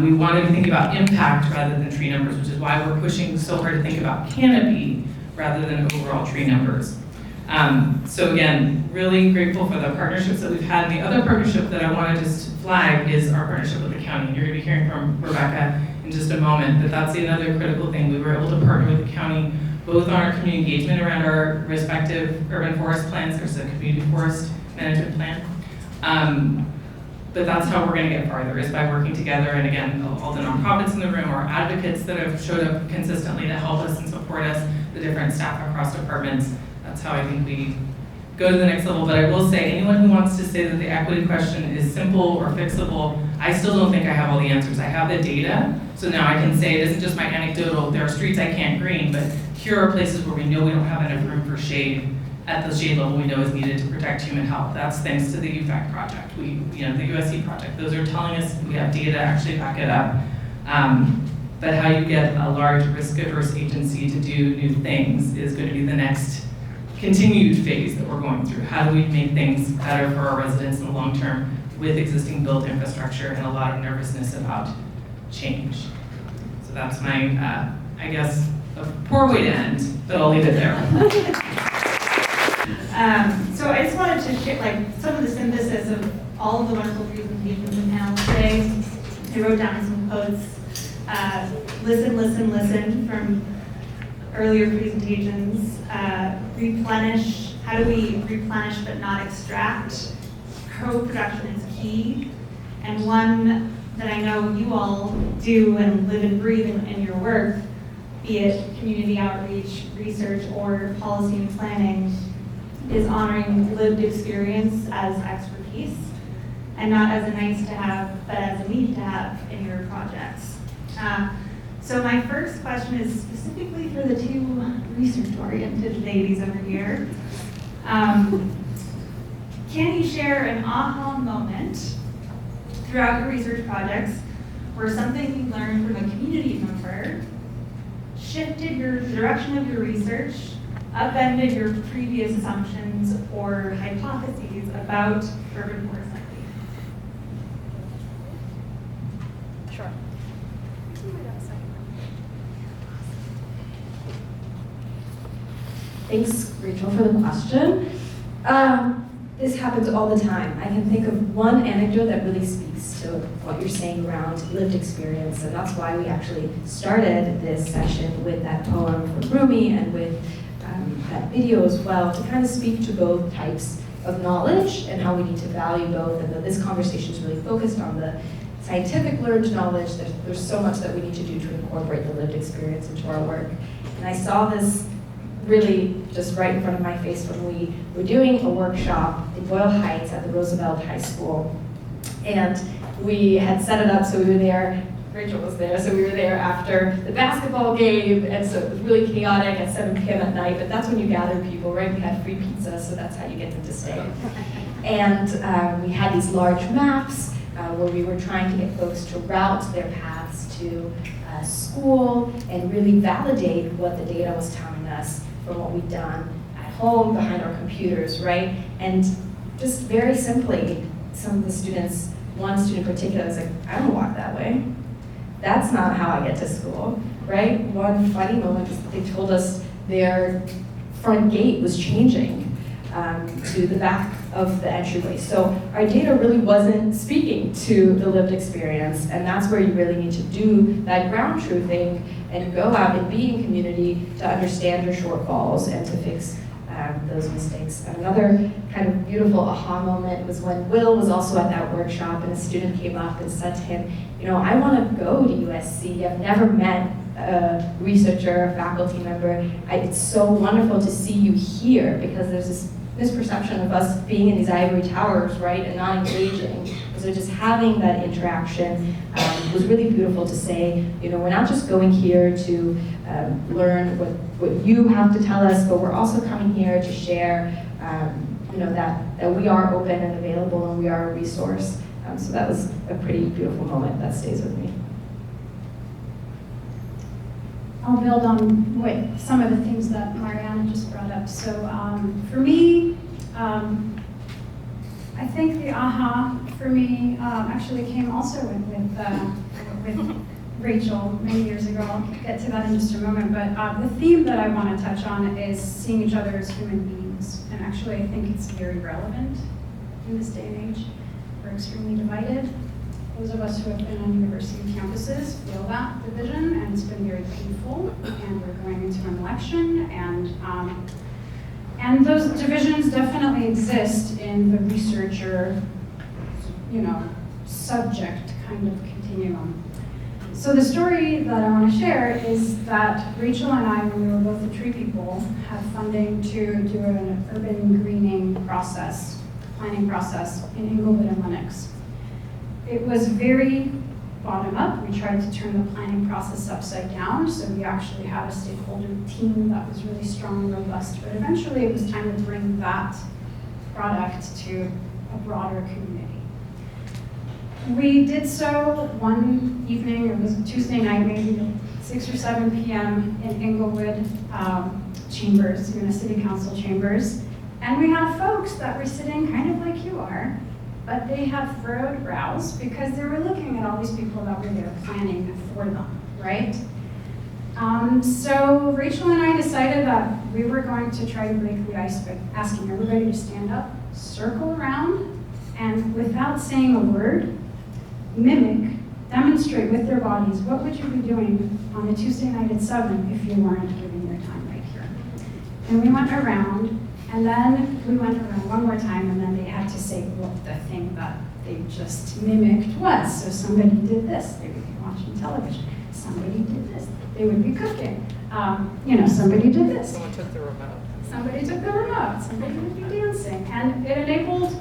We want to think about impact rather than tree numbers, which is why we're pushing so hard to think about canopy rather than overall tree numbers. So again, really grateful for the partnerships that we've had. And the other partnership that I want to just flag is our partnership with the county. And you're going to be hearing from Rebecca in just a moment, but that's another critical thing. We were able to partner with the county both on our community engagement around our respective urban forest plans. There's a community forest management plan. But that's how we're going to get farther, is by working together. And again, all the nonprofits in the room, our advocates that have showed up consistently to help us and support us, the different staff across departments. That's how I think we go to the next level. But I will say, anyone who wants to say that the equity question is simple or fixable, I still don't think I have all the answers. I have the data, so now I can say it isn't just my anecdotal, there are streets I can't green, but here are places where we know we don't have enough room for shade at the shade level we know is needed to protect human health. That's thanks to the UFAC project, the USC project. Those are telling us we have data to actually back it up. But how you get a large risk-averse agency to do new things is going to be the next continued phase that we're going through. How do we make things better for our residents in the long term with existing built infrastructure and a lot of nervousness about change? So that's my, I guess, a poor way to end, but I'll leave it there. So I just wanted to share some of the synthesis of all of the wonderful presentations and panels today. I wrote down some quotes. Listen, listen, listen from earlier presentations. Replenish. How do we replenish but not extract? Co-production is key. And one that I know you all do and live and breathe in your work, be it community outreach, research, or policy and planning, is honoring lived experience as expertise and not as a nice to have, but as a need to have in your projects. So my first question is specifically for the two research-oriented ladies over here. Can you share an aha moment throughout your research projects where something you learned from a community member shifted the direction of your research, upended your previous assumptions or hypotheses about urban forest equity? Sure. Thanks, Rachel, for the question. This happens all the time. I can think of one anecdote that really speaks to what you're saying around lived experience, and that's why we actually started this session with that poem from Rumi and with that video as well, to kind of speak to both types of knowledge and how we need to value both, and that this conversation is really focused on the scientific learned knowledge. There's so much that we need to do to incorporate the lived experience into our work. And I saw this really just right in front of my face when we were doing a workshop in Boyle Heights at the Roosevelt High School. And we had set it up so we were there, Rachel was there, so we were there after the basketball game, and so it was really chaotic at 7 p.m. at night, but that's when you gather people, right? We had free pizza, so that's how you get them to stay. And we had these large maps where we were trying to get folks to route their paths to school and really validate what the data was telling us from what we'd done at home, behind our computers, right? And just very simply, some of the students, one student in particular was like, I don't walk that way. That's not how I get to school, right? One funny moment is they told us their front gate was changing to the back of the entryway. So our data really wasn't speaking to the lived experience, and that's where you really need to do that ground truthing and go out and be in community to understand your shortfalls and to fix those mistakes. Another kind of beautiful aha moment was when Will was also at that workshop, and a student came up and said to him, you know, I want to go to USC. I've never met a researcher, a faculty member. It's so wonderful to see you here, because there's this misperception of us being in these ivory towers, right, and not engaging. So just having that interaction was really beautiful to say, you know, we're not just going here to learn what you have to tell us, but we're also coming here to share, you know, that we are open and available and we are a resource. So that was a pretty beautiful moment that stays with me. I'll build on some of the things that Marianna just brought up. So for me, I think the aha for me actually came also with Rachel many years ago. I'll get to that in just a moment. But the theme that I want to touch on is seeing each other as human beings. And actually, I think it's very relevant in this day and age. We're extremely divided. Those of us who have been on university campuses feel that division, and it's been very painful. And we're going into an election, and those divisions definitely exist in the researcher, you know, subject kind of continuum. So the story that I want to share is that Rachel and I, when we were both the tree people, had funding to do an urban greening process, planning process in Inglewood and Lenox. It was very bottom up. We tried to turn the planning process upside down, so we actually had a stakeholder team that was really strong and robust, but eventually it was time to bring that product to a broader community. We did so one evening, it was a Tuesday night, maybe 6 or 7 p.m. in Inglewood chambers, in the city council chambers, and we had folks that were sitting kind of like you are, but they had furrowed brows because they were looking at all these people that were there planning for them, right? So Rachel and I decided that we were going to try to break the ice by asking everybody to stand up, circle around, and without saying a word, mimic, demonstrate with their bodies what would you be doing on a Tuesday night at 7 if you weren't giving your time right here. And we went around, and then we went around one more time, and then they had to say what the thing that they just mimicked was. So somebody did this, they would be watching television. Somebody did this, they would be cooking. You know, somebody did this. Someone took the remote. Somebody took the remote, somebody would be dancing. And it enabled,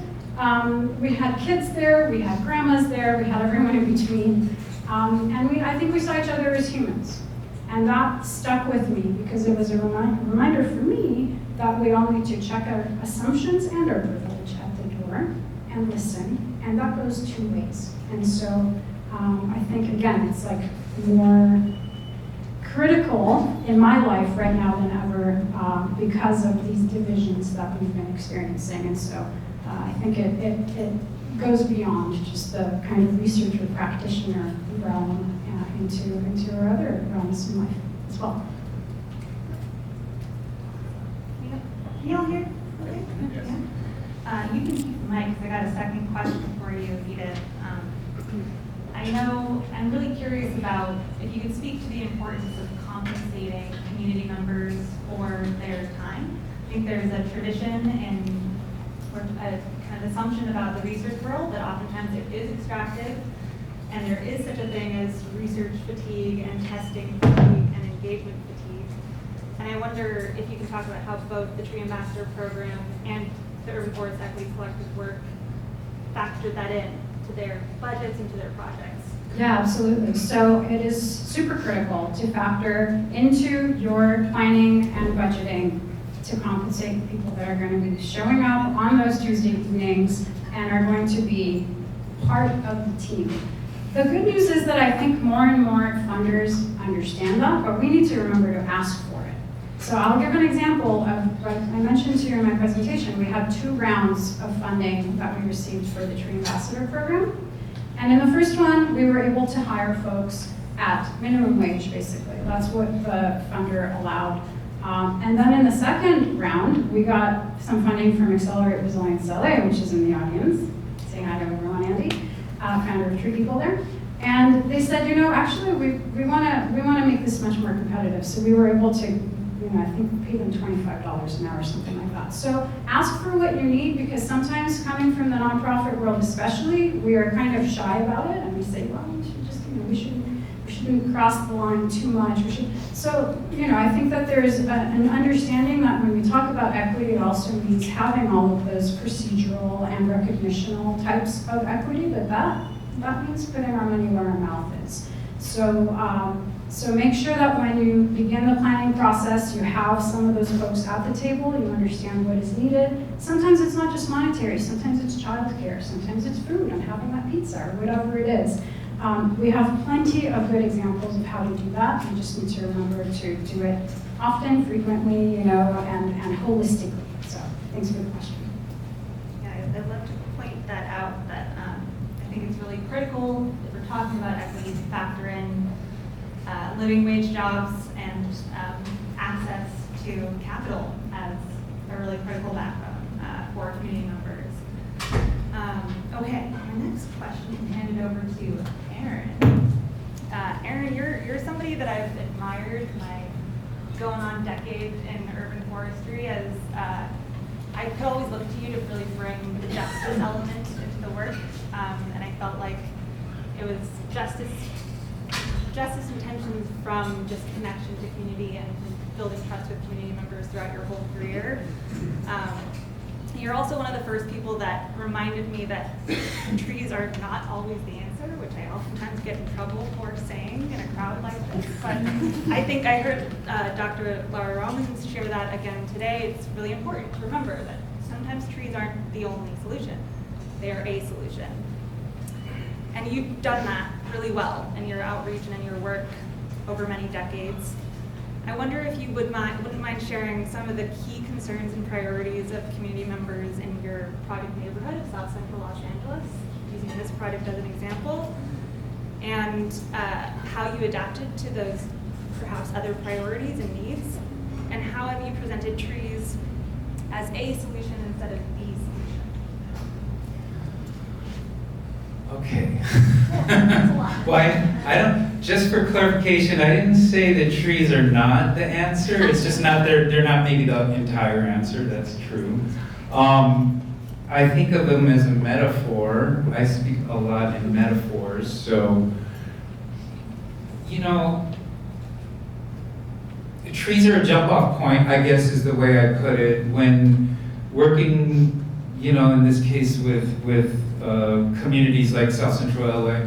we had kids there, we had grandmas there, we had everyone in between. I think we saw each other as humans. And that stuck with me because it was a reminder for me that we all need to check our assumptions and our privilege at the door and listen, and that goes two ways. And so I think, again, it's like more critical in my life right now than ever because of these divisions that we've been experiencing. And so I think it goes beyond just the kind of researcher practitioner realm into our other realms in life as well. Neil here? Okay. Yes. Yeah. You can keep the mic, because I got a second question for you, Edith. I know, I'm really curious about if you could speak to the importance of compensating community members for their time. I think there's a tradition and a kind of assumption about the research world that oftentimes it is extractive, and there is such a thing as research fatigue and testing fatigue and engagement fatigue. And I wonder if you can talk about how both the Tree Ambassador program and the Urban Forest Equity Collective work factored that in to their budgets and to their projects. Yeah, absolutely. So it is super critical to factor into your planning and budgeting to compensate the people that are going to be showing up on those Tuesday evenings and are going to be part of the team. The good news is that I think more and more funders understand that, but we need to remember to ask for it. So I'll give an example of what I mentioned to you in my presentation. We had 2 rounds of funding that we received for the Tree Ambassador program. And in the first one, we were able to hire folks at minimum wage, basically. That's what the funder allowed. And then in the second round, we got some funding from Accelerate Resilience LA, which is in the audience. Saying hi to everyone, Andy, founder of Tree People there. And they said, actually, we want to make this much more competitive. So we were able to, I think we paid them $25 an hour or something like that. So ask for what you need, because sometimes coming from the nonprofit world especially, we are kind of shy about it, and we say, well, we should just, we shouldn't cross the line too much. So, I think that there's an understanding that when we talk about equity, it also means having all of those procedural and recognitional types of equity, but that means putting our money where our mouth is. So make sure that when you begin the planning process, you have some of those folks at the table, you understand what is needed. Sometimes it's not just monetary, sometimes it's childcare, sometimes it's food and having that pizza or whatever it is. We have plenty of good examples of how to do that. You just need to remember to do it often, frequently, and holistically. So thanks for the question. Yeah, I'd love to point that out, that I think it's really critical if we're talking about equity to factor in living wage jobs and access to capital as a really critical backbone for community members. Okay, my next question, I'll hand it over to Erin. Erin, you're somebody that I've admired my going on decade in urban forestry, as I could always look to you to really bring the justice element into the work, and I felt like it was justice intentions from just connection to community and building trust with community members throughout your whole career. You're also one of the first people that reminded me that trees are not always the answer, which I oftentimes get in trouble for saying in a crowd like this. But I think I heard Dr. Laura Romans share that again today. It's really important to remember that sometimes trees aren't the only solution. They are a solution. And you've done that really well in your outreach and in your work over many decades. I wonder if you wouldn't mind sharing some of the key concerns and priorities of community members in your project neighborhood of South Central Los Angeles, using this project as an example, and how you adapted to those perhaps other priorities and needs, and how have you presented trees as a solution instead of the solution? Okay. Well, I don't, just for clarification, I didn't say that trees are not the answer. It's just not, they're not maybe the entire answer, that's true. I think of them as a metaphor. I speak a lot in metaphors, so, trees are a jump-off point, I guess is the way I put it, when working, in this case with communities like South Central LA,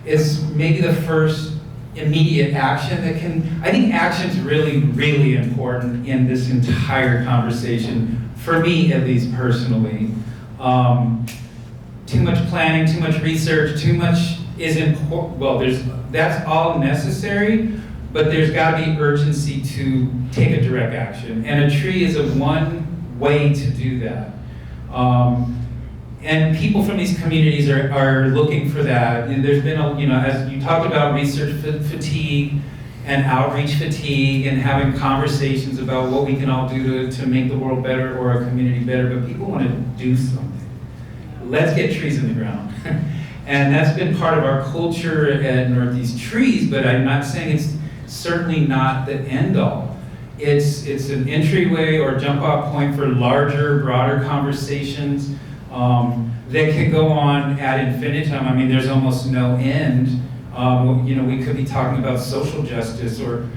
is maybe the first immediate action that can, I think action's really, really important in this entire conversation, for me at least personally. Too much planning, too much research, too much is important. Well, that's all necessary, but there's got to be urgency to take a direct action. And a tree is one way to do that. And people from these communities are looking for that. And there's been, as you talked about research fatigue and outreach fatigue and having conversations about what we can all do to make the world better or a community better, but people want to do something. Let's get trees in the ground. And that's been part of our culture at Northeast Trees, but I'm not saying it's certainly not the end all. It's an entryway or jump off point for larger, broader conversations that could go on ad infinitum. I mean, there's almost no end. We could be talking about social justice or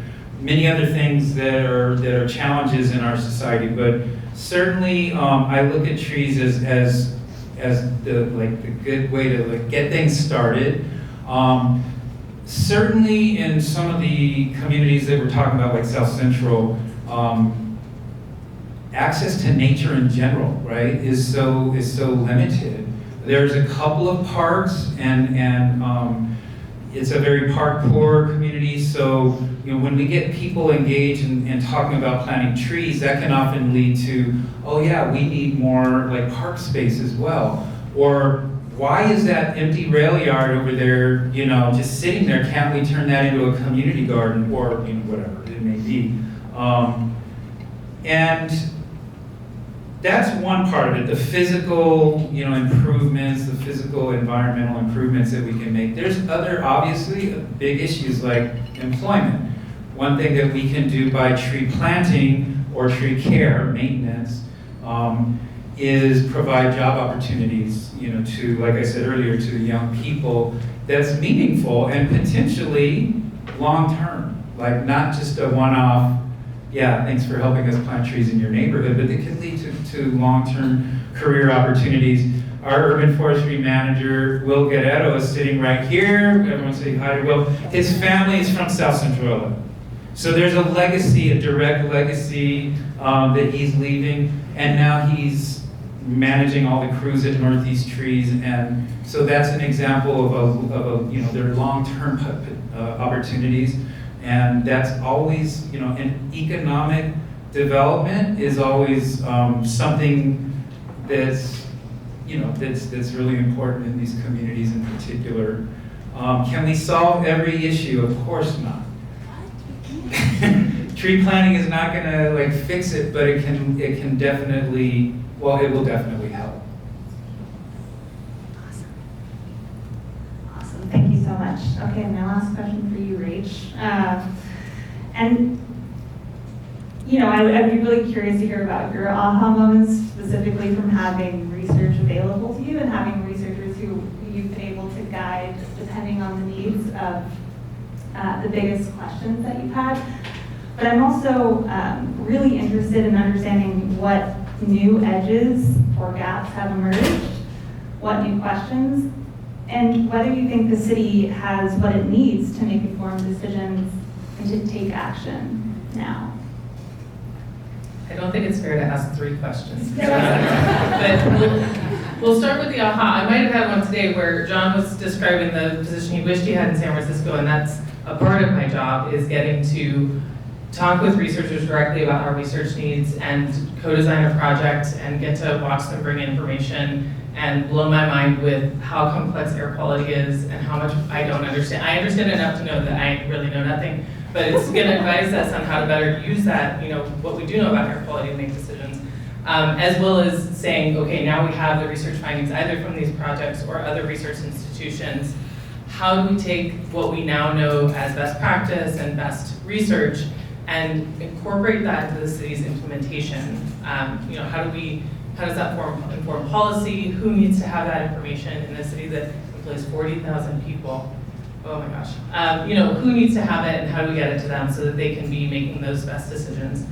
many other things that are challenges in our society. But certainly, I look at trees as the good way to get things started. Certainly, in some of the communities that we're talking about, like South Central, access to nature in general, right, is so limited. There's a couple of parks, and it's a very park-poor community. So when we get people engaged in talking about planting trees, that can often lead to, oh yeah, we need more park space as well. Or why is that empty rail yard over there, just sitting there? Can't we turn that into a community garden or whatever it may be? And that's one part of it, the physical, improvements, the physical environmental improvements that we can make. There's other, obviously, big issues like employment. One thing that we can do by tree planting or tree care, maintenance, is provide job opportunities, to, like I said earlier, to young people that's meaningful and potentially long-term, not just a one-off, yeah, thanks for helping us plant trees in your neighborhood, but it can lead to long-term career opportunities. Our urban forestry manager, Will Guerrero, is sitting right here. Everyone say hi to Will. His family is from South Central. So there's a legacy, a direct legacy that he's leaving, and now he's managing all the crews at Northeast Trees, and so that's an example of their long-term opportunities. And that's always, and economic development is always something that's, that's really important in these communities in particular. Can we solve every issue? Of course not. Tree planting is not going to fix it, but it can definitely, it will definitely help. Awesome, thank you so much. Okay, my last question for you, Rach. I'd be really curious to hear about your aha moments, specifically from having research available to you and having researchers who you've been able to guide depending on the needs of the biggest questions that you've had. But I'm also really interested in understanding what new edges or gaps have emerged, what new questions, and whether you think the city has what it needs to make informed decisions and to take action now. I don't think it's fair to ask 3 questions. But we'll start with the aha. I might have had one today where John was describing the position he wished he had in San Francisco, and that's a part of my job, is getting to talk with researchers directly about our research needs and co-design a project and get to watch them bring information and blow my mind with how complex air quality is and how much I don't understand. I understand enough to know that I really know nothing, but it's going to advise us on how to better use that, what we do know about air quality to make decisions, as well as saying, okay, now we have the research findings either from these projects or other research institutions. How do we take what we now know as best practice and best research and incorporate that into the city's implementation? How does that inform policy? Who needs to have that information in a city that employs 40,000 people? Oh my gosh. Who needs to have it and how do we get it to them so that they can be making those best decisions?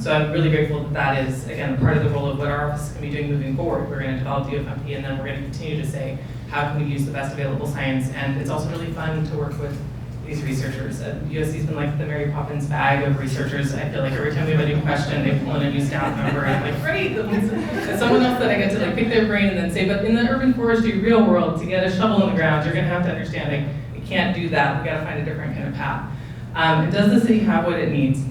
So I'm really grateful that is, again, part of the role of what our office is going to be doing moving forward. We're going to develop the UFMP, and then we're going to continue to say, how can we use the best available science, and it's also really fun to work with these researchers. USC's been like the Mary Poppins bag of researchers. I feel like every time we have a new question, they pull in a new staff member, and I'm like, great, and someone else that I get to like pick their brain and then say, but in the urban forestry real world, to get a shovel in the ground, you're gonna have to understand, like, we can't do that, we gotta find a different kind of path. And does the city have what it needs?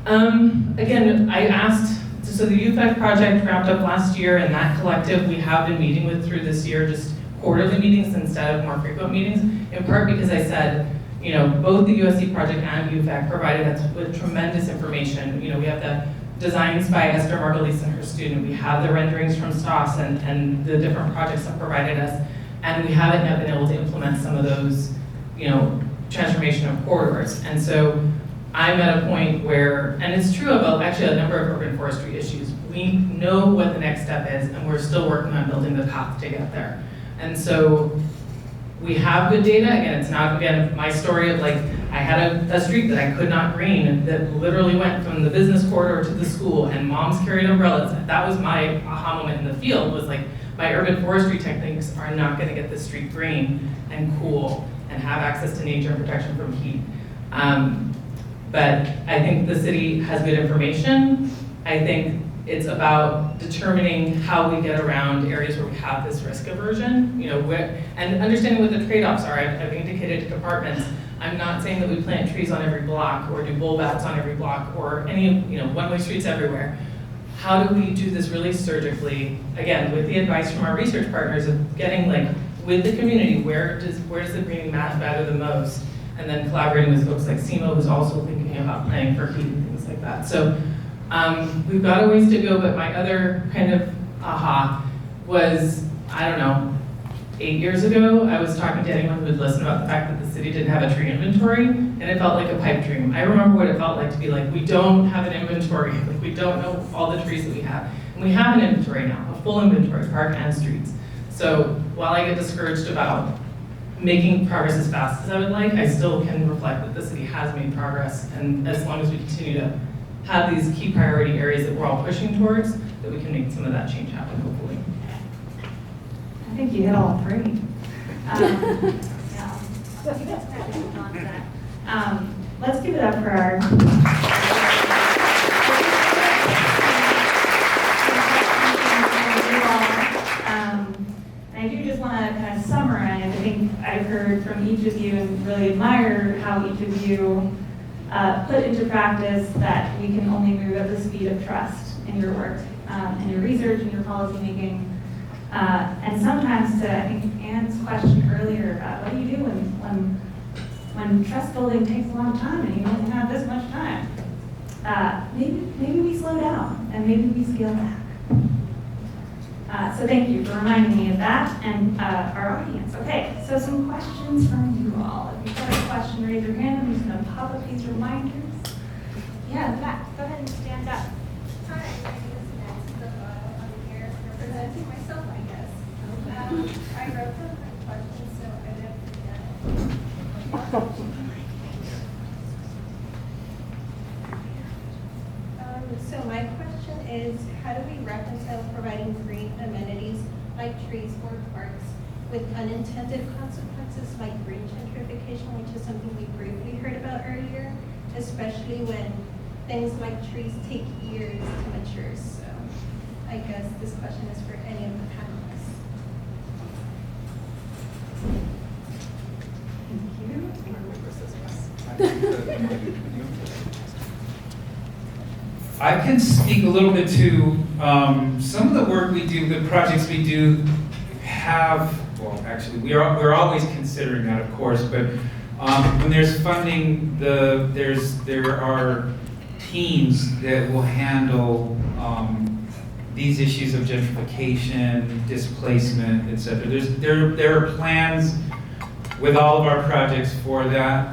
Again, I asked, so the UFEC project wrapped up last year, and that collective we have been meeting with through this year, just quarterly meetings instead of more frequent meetings, in part because I said, you know, both the USC project and UFEC provided us with tremendous information. You know, we have the designs by Esther Margulies and her student, we have the renderings from Stoss and the different projects that provided us, and we haven't yet been able to implement some of those, you know, transformation of corridors. And so I'm at a point where, and it's true about actually a number of urban forestry issues, we know what the next step is, and we're still working on building the path to get there. And so we have good data. Again, it's not, again, my story of like, I had a street that I could not green that literally went from the business corridor to the school, and moms carried umbrellas. That was my aha moment in the field, was like, my urban forestry techniques are not gonna get this street green and cool and have access to nature and protection from heat. But I think the city has good information. I think it's about determining how we get around areas where we have this risk aversion, you know, and understanding what the trade-offs are. I've indicated to departments, I'm not saying that we plant trees on every block or do bull bats on every block or any, you know, one-way streets everywhere. How do we do this really surgically, again, with the advice from our research partners of getting like, with the community, where does the greening matter the most? And then collaborating with folks like SEMA, who's also thinking about planning for heat and things like that. So we've got a ways to go, but my other kind of aha was, I don't know, 8 years ago, I was talking to anyone who would listen about the fact that the city didn't have a tree inventory, and it felt like a pipe dream. I remember what it felt like to be like, we don't have an inventory, like we don't know all the trees that we have. And we have an inventory now, a full inventory, park and streets. So while I get discouraged about making progress as fast as I would like, I still can reflect that the city has made progress, and as long as we continue to have these key priority areas that we're all pushing towards, that we can make some of that change happen, hopefully. I think you hit all three. Let's give it up for our I do just want to kind of summarize. I think I've heard from each of you and really admire how each of you put into practice that we can only move at the speed of trust in your work, in your research, in your policy making. And sometimes to, I think, Anne's question earlier about what do you do when trust building takes a long time and you only have this much time? Maybe we slow down and maybe we scale back. So thank you for reminding me of that and our audience. Okay, so some questions from you all. If you've got a question, raise your hand. I'm just going to pop up these reminders. Yeah, in the back. Go ahead and stand up. Hi, my name is Nancy. I'm here representing myself, I guess. I wrote down my questions, so I didn't forget. So my question is, how do we reconcile providing green amenities like trees or parks with unintended consequences like green gentrification, which is something we briefly heard about earlier, especially when things like trees take years to mature. So I guess this question is for any of the panelists. Thank you. I can speak a little bit to some of the work we do, the projects we do have, well, actually, we're always considering that, of course, but when there's funding, there are teams that will handle these issues of gentrification, displacement, etc. There are plans with all of our projects for that.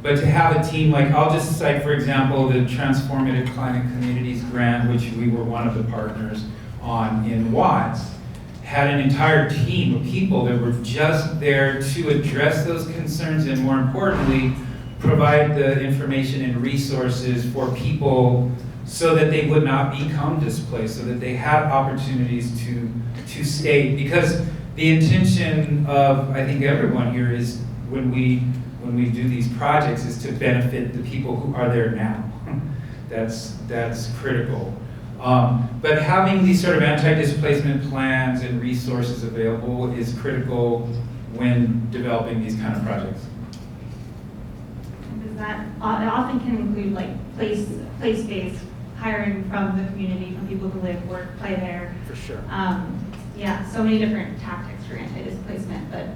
But to have a team like, I'll just cite, for example, the Transformative Climate Communities Grant, which we were one of the partners on in Watts, had an entire team of people that were just there to address those concerns and, more importantly, provide the information and resources for people so that they would not become displaced, so that they have opportunities to stay. Because the intention of, I think, everyone here is when we do these projects is to benefit the people who are there now. That's critical. But having these sort of anti-displacement plans and resources available is critical when developing these kind of projects. Because that it often can include like place-based hiring from the community, from people who live, work, play there. For sure. Yeah, so many different tactics for anti-displacement, but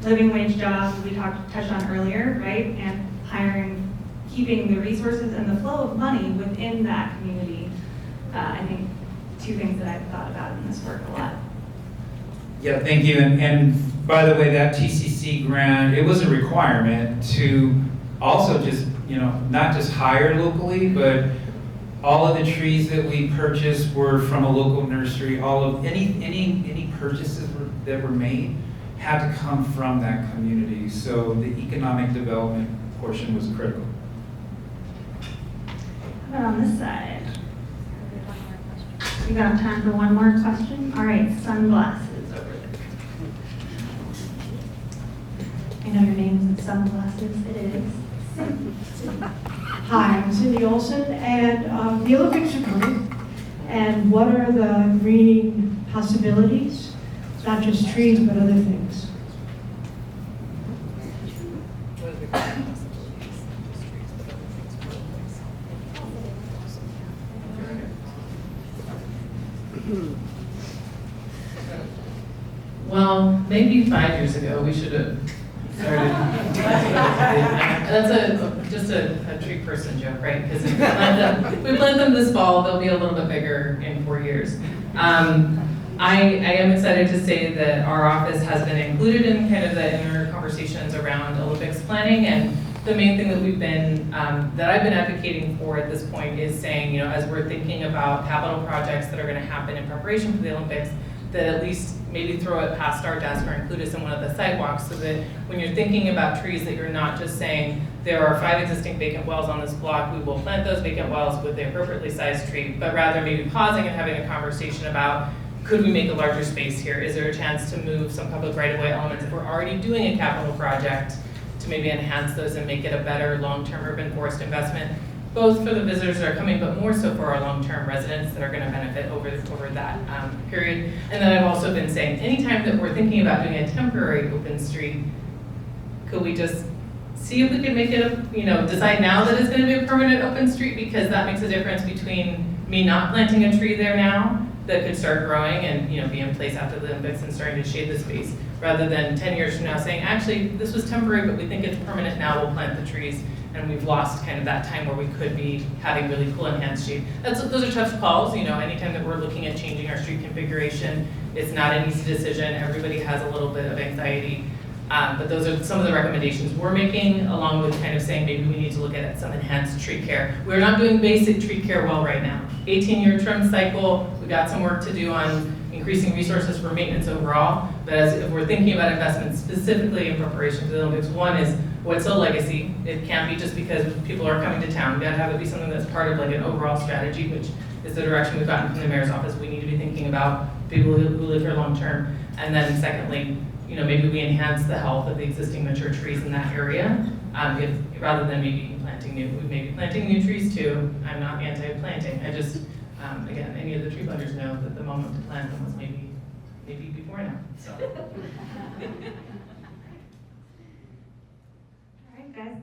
living wage jobs we touched on earlier, right? And hiring, keeping the resources and the flow of money within that community. I think two things that I've thought about in this work a lot. Yeah, thank you. And by the way, that TCC grant, it was a requirement to also just, not just hire locally, but all of the trees that we purchased were from a local nursery. All of any purchases that were made had to come from that community. So the economic development portion was critical. How about on this side? We got time for one more question? All right, sunglasses over there. I know your name is Sunglasses. It is. Hi, I'm Cindy Olson, and the Olympics are coming. And what are the greening possibilities? Not just trees, but other things. Well, maybe 5 years ago, we should have started. That's just a tree person joke, right? Because if we plant them this fall, they'll be a little bit bigger in 4 years. I am excited to say that our office has been included in kind of the inner conversations around Olympics planning, and the main thing that that I've been advocating for at this point is saying, as we're thinking about capital projects that are going to happen in preparation for the Olympics, that at least maybe throw it past our desk or include us in one of the sidewalks, so that when you're thinking about trees, that you're not just saying there are 5 existing vacant wells on this block, we will plant those vacant wells with the appropriately sized tree, but rather maybe pausing and having a conversation about, could we make a larger space here? Is there a chance to move some public right-of-way elements if we're already doing a capital project to maybe enhance those and make it a better long-term urban forest investment, both for the visitors that are coming, but more so for our long-term residents that are going to benefit over that period. And then I've also been saying, anytime that we're thinking about doing a temporary open street, could we just see if we can make it, decide now that it's going to be a permanent open street, because that makes a difference between me not planting a tree there now that could start growing and be in place after the Olympics and starting to shade the space, rather than 10 years from now saying, actually, this was temporary, but we think it's permanent now, we'll plant the trees. And we've lost kind of that time where we could be having really cool enhanced shade. Those are tough calls, anytime that we're looking at changing our street configuration, it's not an easy decision. Everybody has a little bit of anxiety. But those are some of the recommendations we're making, along with kind of saying maybe we need to look at some enhanced tree care. We're not doing basic tree care well right now. 18-year trim cycle, we got some work to do on increasing resources for maintenance overall. But if we're thinking about investments specifically in preparation for the Olympics, one is, what's a legacy? It can't be just because people are coming to town. We've got to have it be something that's part of like an overall strategy, which is the direction we've gotten from the mayor's office. We need to be thinking about people who live here long term. And then secondly, maybe we enhance the health of the existing mature trees in that area, rather than maybe planting new. We may be planting new trees too. I'm not anti-planting. I just, again, any of the tree planters know that the moment to plant them was maybe before now. So. All right, guys.